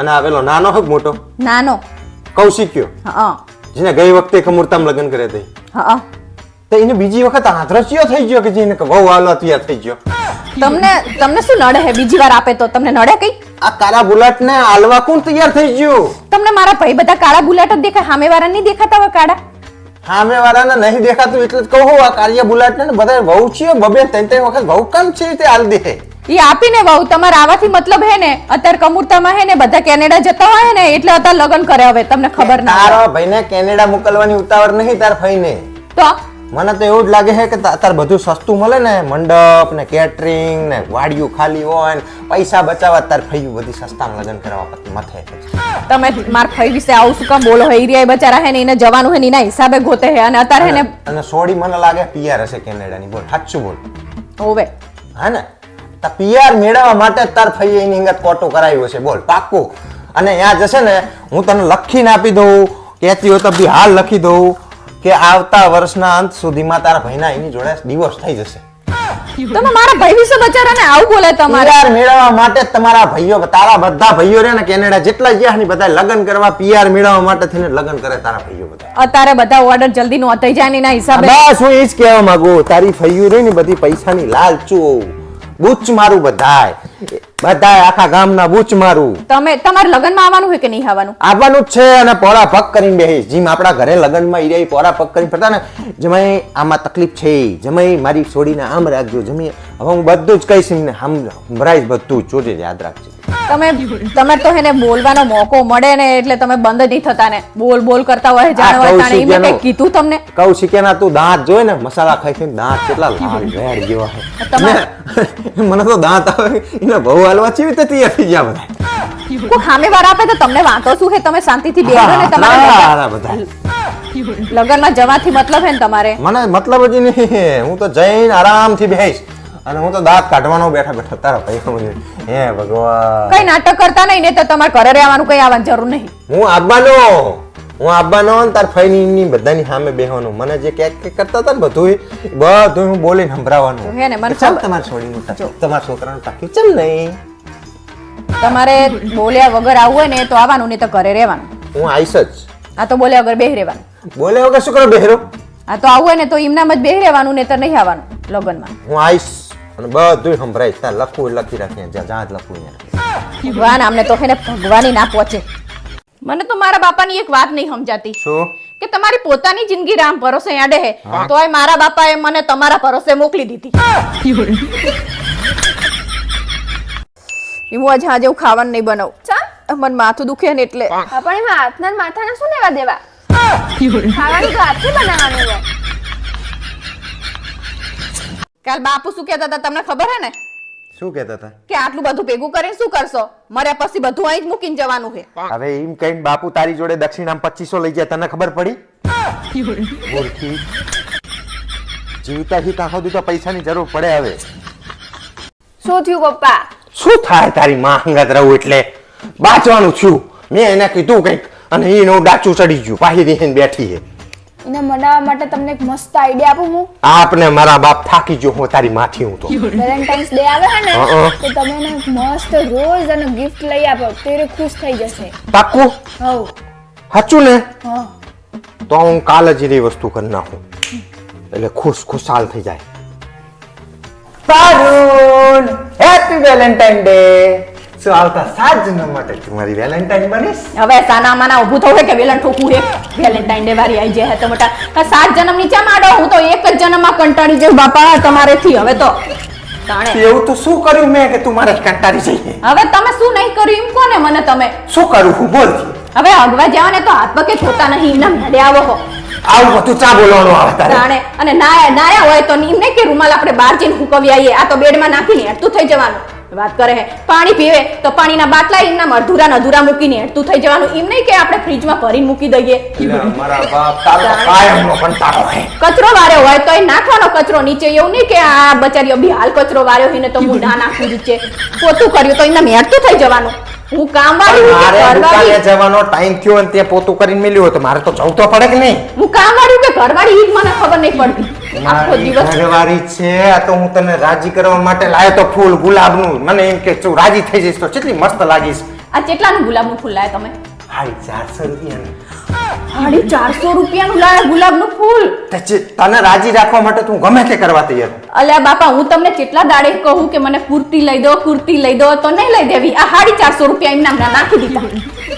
અને આ પેલો નાનો હોય કે મોટો નાનો કૌશિક્યો હા જેને ગઈ વખતે કમુરતામાં લગ્ન કર્યા હતા હા તો એને બીજી વખત આંધ્રસ્યો થઈ ગયો કે જેને બહુ હાલો તૈયાર થઈ ગયો. તમને શું નડે હે બીજી વાર આપે તો તમને નડે કઈ આ કાળા બુલેટ ને હાલવા કોણ તૈયાર થઈ ગયું? તમને મારા ભાઈ બધા કાળા બુલેટ જ દેખાય સામે વાળા નહીં દેખાતા હોય કાળા સામે વાળાને નહીં દેખાતું એટલે જ કહું આ કાર્ય બુલેટ ને બધા વહુ છે બબે ત્રણ વખત વહુ કામ છે તે હાલ દે એ આપીને વહુ તમારે આવાથી મતલબ હે ને અત્યારે કમુરતામાં હે ને બધા કેનેડા જતા હોય ને એટલે અત્યારે લગ્ન કરે હવે તમને ખબર ના તારો ભાઈને કેનેડા મોકલવાની ઉતાવળ નહીં તાર ભાઈને. તો મને તો એવું જ લાગે છે કે તાર બધું સસ્તું મળે ને મંડપ ને કેટરિંગ ને વાડિયું ખાલી હોય ને પૈસા બચાવવા તાર ફઈયું બધી સસ્તામાં લગ્ન કરવા મથે. તમે માર ભાઈ વિશે આવું શું કામ બોલો હે એરિયા બચારા હે ને એને જવાનું હે ને એના હિસાબે ગોતે હે અને અત્યારે હે ને અને સોડી મને લાગે પીઆર હશે કેનેડાની. બોલ સાચું બોલ. હોવે હા ને તા પીઆર મેળવવા માટે તાર ફઈએ એની અંગત કોટો કરાવ્યો છે. બોલ પાક્કું. અને ત્યાં જશે ને હું તને લખીને આપી દઉં કહેતી હોય તો બી હાલ લખી દઉં કે આવતા વર્ષના અંત સુધીમાં તારા ભાઈના એની જોડે ડિવોર્સ થઈ જશે. તમે મારા ભાઈ વિશે બચારાને આવું બોલે તમારે પીઆર મેળવવા માટે તમારા ભાઈઓ તારા બધા ભાઈઓ રે ને કેનેડા જેટલા ગયા ને બધા લગ્ન કરવા પીઆર મેળવવા માટે થઈને લગ્ન કરે તારા ભાઈઓ બધા. અત્યારે બધા ઓર્ડર જલ્દી નો થઈ જાય ને એના હિસાબે બસ હું એ જ કહેવા માંગુ તારી ભાઈઓ રે ને બધી પૈસાની લાલચુ બૂચ મારું બધાય આખા ગામના બૂચ મારું. તમે તમારે લગ્નમાં આવવાનું હોય કે નહીં આવવાનું? આવવાનું જ છે અને પોરા પગ કરીને બેહીશ જેમ આપણા ઘરે લગ્નમાં ઈ પોરા પગ કરીને ફરતા ને જમાઈ આમાં તકલીફ છે જમાઈ મારી છોડીને આમ રાખજો જમી હવે હું બધું જ કહીશ એમને સંભળાઈશ બધું જ જોજે યાદ રાખજે. તમે તો એને બોલવાનો મોકો મળે ને એટલે તમે બંધ નહીં થતા ને બોલ કરતા હોય જાણવા તાણે એમને કઈ કીધું તમને? કહું શીખ્યા તો દાંત જોઈ ને મસાલા ખાઈ ખાઈને દાંત કેટલા લાલ વેર જેવા છે મને તો દાંત આવે એને બહુ હાલવા ચીવી તે તૈયાર થઈ ગયા બધા. કોઈ સામે વાર આપે તો તમને વાંધો શું છે? તમે શાંતિથી બેસો ને તમારે બધા લગનમાં જવાથી મતલબ હે ને તમારે? મને મતલબ જ નહીં. હું તો જઈને આરામથી બેહીશ અને હું તો દાંત કાઢવાનો બેઠા તારા ભાઈ હે ભગવાન. કઈ નાટક કરતા નહીં ને તો તમારે ઘરે રહેવાનું કઈ આવવાની જરૂર નહીં. હું આવવાનો ને તાર ફઈની બધાની સામે બેહવાનું. મને જે કેક કરતા હતા ને બધું હું બોલીને સંભળાવવાનું. હે ને મને ચાલ તમારે છોડીનું તમારા છોકરાનું ટાંક્યું ચમ નહીં. તમારે બોલ્યા વગર આવવું હોય ને તો આવવાનું નહીં તો ઘરે રહેવાનું. હું આવીશ જ. આ તો બોલ્યા વગર બેહી રહેવાનું. બોલ્યા વગર શું કરો બેહરો? આ તો આવવું હોય ને તો એમનામ જ બેહી રહેવાનું ને તો નહીં આવવાનું લગ્નમાં. હું આવીશ અને બધું સંભળાઈશ. ત્યાં લખવું લખી રાખીએ જ્યાં જ લખવું ભગવાન આમને તો હે ને ભગવાન ના પહોંચે. મને તો મારા બાપાની એક વાત નહીં સમજાતી શું કે તમારી પોતાની જિંદગી રામ ભરોસે આડે હે તોય મારા બાપાએ મને તમારા ભરોસે મોકલી દીધી. હું આજે હું ખાવાનું નહીં બનાવું. મને માથું દુખે ને એટલે. પણ એમાં હાથના માથાના શું લેવા દેવા? ખાવાનું તો હાથથી બનાવવાનું હોય. કાલ બાપુ શું કહેતા હતા તમને ખબર હે ને? શું કહેતા હતા? કે આટલું બધું ભેગું કરીને શું કરશો? મર્યા પછી બધું અહીં જ મૂકીને જવાનું છે. હવે એમ કહીને બાપુ તારી જોડે દક્ષિણામ 2500 લઈ ગયા તને ખબર પડી? મૂર્ખી જીવતા ત્યાં સુધી તો પૈસાની જરૂર પડે. હવે શું થયું પપ્પા? શું થાય તારી માં હંગાત રહું એટલે બાચવાનું છું. મેં એને કીધું કઈક અને એનું ડાચું ચડી ગયું પાછી દેખીને બેઠી છે. એને મનાવવા માટે તમને એક મસ્ત આઈડિયા આપું હું. આપને મારા બાપ થાકી ગયો હું તારી માથી. હું તો વેલેન્ટાઇન્સ ડે આવે છે ને તો તમે એને મસ્ત રોજ અને ગિફ્ટ લઈ આપો તો એ ખુશ થઈ જશે. પાક્કું? હવ સાચું ને? હા તો હું કાલ જ એ વસ્તુ કરી નાખું એટલે ખુશાલ થઈ જાય. Parul happy Valentine day. શું આવતા 7 જન્મ માટે તમારી વેલેન્ટાઇન બનીશ? હવે સાના માના ઊભું થવું કે વેલણ ઠોકવું હે? વેલેન્ટાઇન ડે વારી આવી જાય તો મોટા 7 જન્મ નીચે માડો. હું તો એક જ જન્મમાં કંટાળી જઉં બાપા તમારેથી. હવે તો તાણે એવું તો શું કર્યું મેં કે તું મારે કંટાળી જઈએ? હવે તમે શું નહીં કર્યું એમ કોને મને તમે? શું કરું હું બોલ? હવે અગવા જાવ ને તો હાથ પગે ખોતા નહીં એમના મેળે આવો હો. આવું બધું ચા બોલવાનું આવે તારે? તાણે અને નાયા હોય તો એમ નહીં કે રૂમાલ આપણે બહાર જઈને હુકવી આવીએ. આ તો બેડમાં નાખીને હેઠતું થઈ જવાનું. વાત કરે હે પાણી પીવે તો પાણીના બાટલા એમના અધૂરા મૂકીને હેઠતું થઈ જવાનું. એમ નહીં કે આપણે ફ્રીજમાં ભરીને મૂકી દઈએ. મારા બાપ તારો કાયમનો કંટાળો હે. કચરો વાર્યો હોય તો એ નાખવાનો કચરો નીચે. એવું નહીં કે આ બચારીઓ બી હાલ કચરો વાર્યો હોય ને તો હું ના નાખું નીચે. પોતું કર્યું તો એમના હેઠતું થઈ જવાનું. હું કામવાળી મારે દુકાને જવાનો ટાઈમ થયો અને તે પોતું કરીને મેલ્યું હોય તો મારે તો જવું તો પડે કે નહીં? હું કામવાળી કે ઘરવાળી ઈ જ મને ખબર નહીં પડતી. આખો દિવસ ઘરવાળી છે આ તો હું તને રાજી કરવા માટે લાવ્યો તો ફૂલ ગુલાબનું. મને એમ કે તું રાજી થઈ જઈશ તો કેટલી મસ્ત લાગીશ. આ કેટલાનું ગુલાબનું ફૂલ લાયા તમે? 450 રૂપિયાનું. 450 રૂપિયાનું લાયા ગુલાબનું ફૂલ? તને રાજી રાખવા માટે તું ગમે તે કરવા તૈયાર. અલ્યા બાપા, હું તમને કેટલા દાડે કહું કે મને કુર્તી લઈ દો, કુર્તી લઈ દો, તો નહીં લઈ દેવી. આ 450 રૂપિયા એમના નાખી દીધા.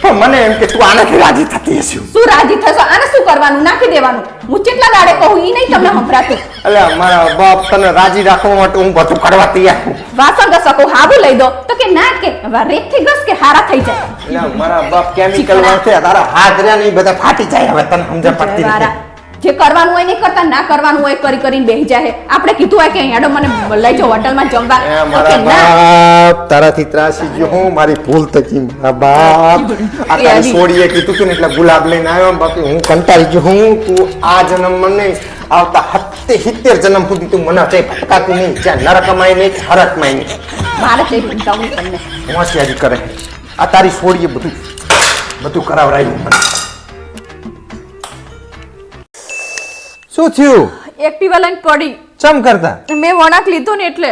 પણ મને એમ કે તું આનાથી રાજી થતી હશે. શું રાજી થશો? આને શું કરવાનું? નાખી દેવાનું. હું કેટલા દાડે કહું, ઈ નહીં તમને સંભળાતું. અલ્યા મારા બાપ, તને રાજી રાખવા માટે હું બધું કરવા તૈયાર છું. વાસણ ઘસકો હાબુ લઈ દો તો કે ના, કે રેતથી ઘસ કે હારા થઈ જાય. અલ્યા મારા બાપ, કેમિકલ વાળશે તારા હાથ રહ્યા ને ઈ બધા ફાટી જાય. હવે તને સમજ પડતી વારા. નથી. જે કરવાનું હોય નહીં કરતા, ના કરવાનું હોય કરી કરીને બેહી જાય. આપણે કીધું હોય કે હેડો મને લઈ જાઓ હોટલમાં જમવા, એ તો મારા કે ના. બાપ, તારાથી ત્રાસી ગયો હું. મારી ભૂલ થઈ મારા બાપ. આ તારી છોડીએ કીધું તું ને એટલે ગુલાબ લઈને આવ્યો. બાકી હું કંટાળી ગયો હું. તું આ જન્મમાં નહીં, આવતા 70 જન્મ સુધી તું મને કઈ ભટકાતું નહીં. જ્યાં નરકમાય નહીં કે હરકમાય નહીં. મારે તે સમજાવું તમને. હોશિયારી કરે. આ તારી છોડીએ બધું કરાવરાયું મને. શું થયું? એક્ટિવા લઈને પડી. ચમ કરતા મેં વળાંક લીધો ને એટલે.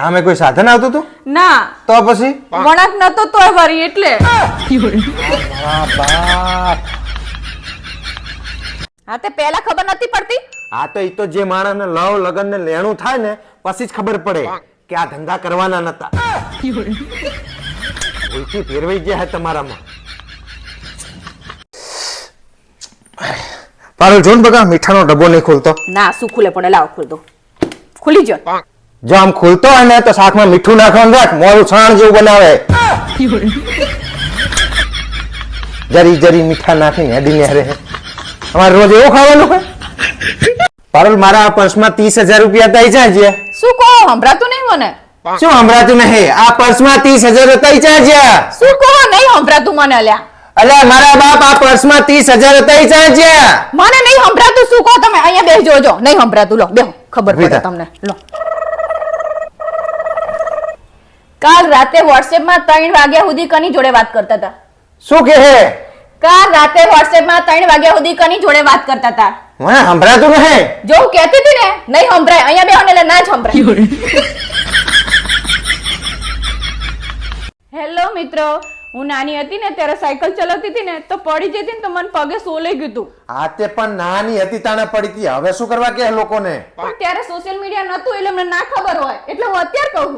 આમે કોઈ સાધન આવતું હતું? ના, તો પછી વળાંક નતો તોય વરી એટલે. મારા બાપ. હા, તે પહેલા ખબર નથી પડતી. આ તો ઈ તો જે માણસને લવ લગન ને લેણું થાય ને પછી જ ખબર પડે કે આ ધંધા કરવાના નતા. ભૂલથી ફેરવાઈ ગયા હે તમારામાં. પારુલ જોન બગા, મીઠાનો ડબ્બો નહીં ખોલતો. ના, શું ખુલે પડે? લાવો ખોલ દો. ખુલી જો. જો આમ ખોલતો હોય ને તો શાકમાં મીઠું નાખવાનું રાખ, મોરું છાણ જેવું બનાવે. જરી જરી મીઠા નાખીને હેડીને હરે. અમારે રોજ એવું ખાવાનું હોય? પારુલ, મારા પર્સમાં 30,000 રૂપિયા થઈ જાય. શું કહો? સંભળાતું નહીં મને. શું સંભળાતું નહીં? આ પર્સમાં 30,000 થઈ જાય. શું કહો? નહીં સંભળાતું મને. અલ્યા અલ્યા મારા બાપ, આ પર્સમાં 30,000 થઈ જાય. મને નહીં સંભળાતું. શું કહો તમે? અહીંયા બેસજો. જો નહીં સંભળાતું. લો બેહો, ખબર પડે તમને. લો, કાલ રાતે વોટ્સએપમાં 3 વાગ્યા સુધી કની જોડે વાત કરતા હતા. શું કહે? કાલ રાતે વોટ્સએપમાં 3 વાગ્યા સુધી કની જોડે વાત કરતા હતા. મને સંભળાતું નહીં. જો હું કહેતી હતી ને, નહીં સંભળાય. અહીંયા બેહો ને એટલે ના જ સંભળાય. હેલો મિત્રો, હું નાની હતી ને ત્યારે સાયકલ ચલાવતી હતી ને તો પડી જતી ને તો મને પગે સોલાઈ ગયું હતું. આ તે પણ નાની હતી તાણે પડી હતી. હવે શું કરવા કે લોકોને? પણ ત્યારે સોશિયલ મીડિયા નતું એટલે મને ના ખબર હોય, એટલે હું અત્યારે કહું.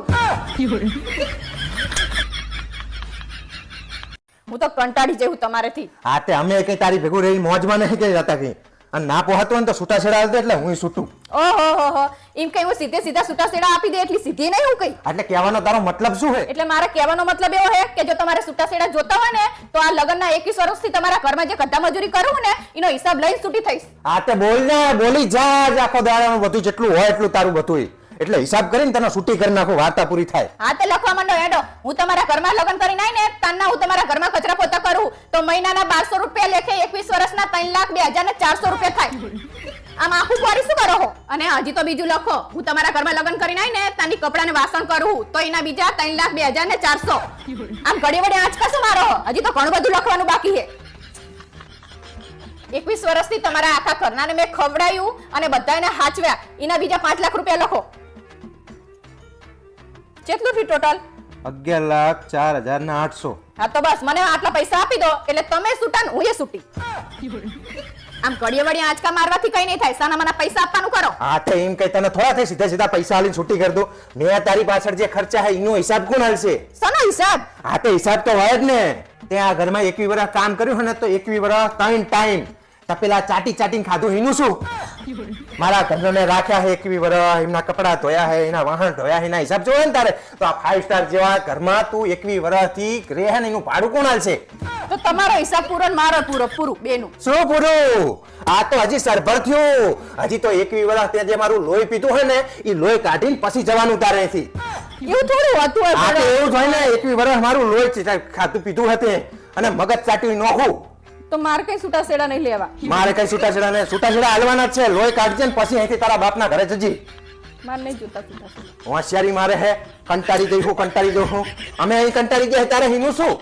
હું તો કંટાળી જઉં તમારેથી. આ તે અમે કઈ તારી ભેગું રહી મોજમાં નહીં કઈ હતા કઈ. અને ના પોહાતું હોય ને તો છૂટાછેડા આવતા એટલે હું છૂટું. ઓહો, એમ કઈ હું સીધે સીધા છૂટાછેડા આપી દે એટલી સીધી નહીં હું કઈ. એટલે કહેવાનો તારો મતલબ શું છે? એટલે મારા કહેવાનો મતલબ એવો છે કે જો તમારે છૂટાછેડા જોતા હોય ને તો આ લગનના 21 વર્ષથી તમારા ઘરમાં જે કદ્દા મજૂરી કરું ને એનો હિસાબ લઈને છૂટી થઈશ. આ તે બોલ ને, બોલી જા. આખો દાડાનું બધું જેટલું હોય એટલું તારું બધું. એટલે હિસાબ કરીને તને છૂટી કરી નાખો, વાર્તા પૂરી થાય. હા, તે લખવા માંડો હેડો. હું તમારા ઘરમાં લગન કરીને આવીને તાનના હું તમારા ઘરમાં કચરા પોતા કરું તો મહિનાના 1200 રૂપિયા લેખે 21 વર્ષના 3,02,400 રૂપિયા થાય. આમ આખું કોરી શું કરો હો? અને હજી તો બીજું લખો, હું તમારા ઘરમાં લગન કરીને આવીને તાની કપડાને વાસણ કરું તો એના બીજા 3,02,400. આમ ઘડી વડે આંચકા શું મારો? હજી તો ઘણું બધું લખવાનું બાકી છે. 21 વર્ષથી તમારા આખા ઘરનાને મેં ખવડાવ્યું અને બધાને હાચવ્યા, એના બીજા 5 લાખ રૂપિયા લખો. કેટલું થયું ટોટલ? 11,04,800. હા, તો બસ મને આટલા પૈસા આપી દો એટલે તમે છૂટા ને હું એ છૂટી. આમ ઘડીએ વળી આંચકા મારવાથી કઈ નહીં થાય. સાના મને પૈસા આપવાનું કરો. હા, તો એમ કઈ તને થોડા થઈ સીધા સીધા પૈસા આલીને છૂટી કરી દો. મેં તારી પાછળ જે ખર્ચા હે એનો હિસાબ કોણ આલશે? શાનો હિસાબ? હા, તો હિસાબ તો હોય જ ને. ત્યાં ઘરમાં 21 વર્ષ કામ કર્યું હોય ને તો 21 વર્ષ 3 ટાઈમ પેલા ચાટીને ખાધું એનું શું? મારા ઘરને રાખ્યા હે 21 વર્ષ, એમના કપડા ધોયા હે, એના વાહન ધોયા હે, એના હિસાબ જોવે ને તારે. તો આ 5 સ્ટાર જેવા ઘરમાં તું 21 વર્ષથી રહે ને એનું ભાડું કોણ આલશે? તો તમારો હિસાબ પૂરો ને મારો પૂરું બેનું. શું પૂરું? આ તો હજી સરભર થયું. હજી તો 21 વર્ષ ત્યાં જે મારું લોહી પીતું હોય ને એ લોહી કાઢીને પછી જવાનું તારે અહીંથી. એવું થોડું હોતું હોય. આ તો એવું જ હોય ને. 21 વર્ષ મારું લોહી ખાતું પીતું હતું અને મગજ ચાટી નોખું. તો મારે કઈ છૂટાછેડા નહીં લેવા. મારે કઈ છૂટાછેડા હાલવાના જ છે. લોહી કાઢજે ને પછી અહીંથી તારા બાપના ઘરે જજી. મારે નહીં જોતા છૂટાછેડા. હોશિયારી મારે હે. કંટાળી જઈ હું. અમે અહીં કંટાળી ગયા તારે હિનું શું?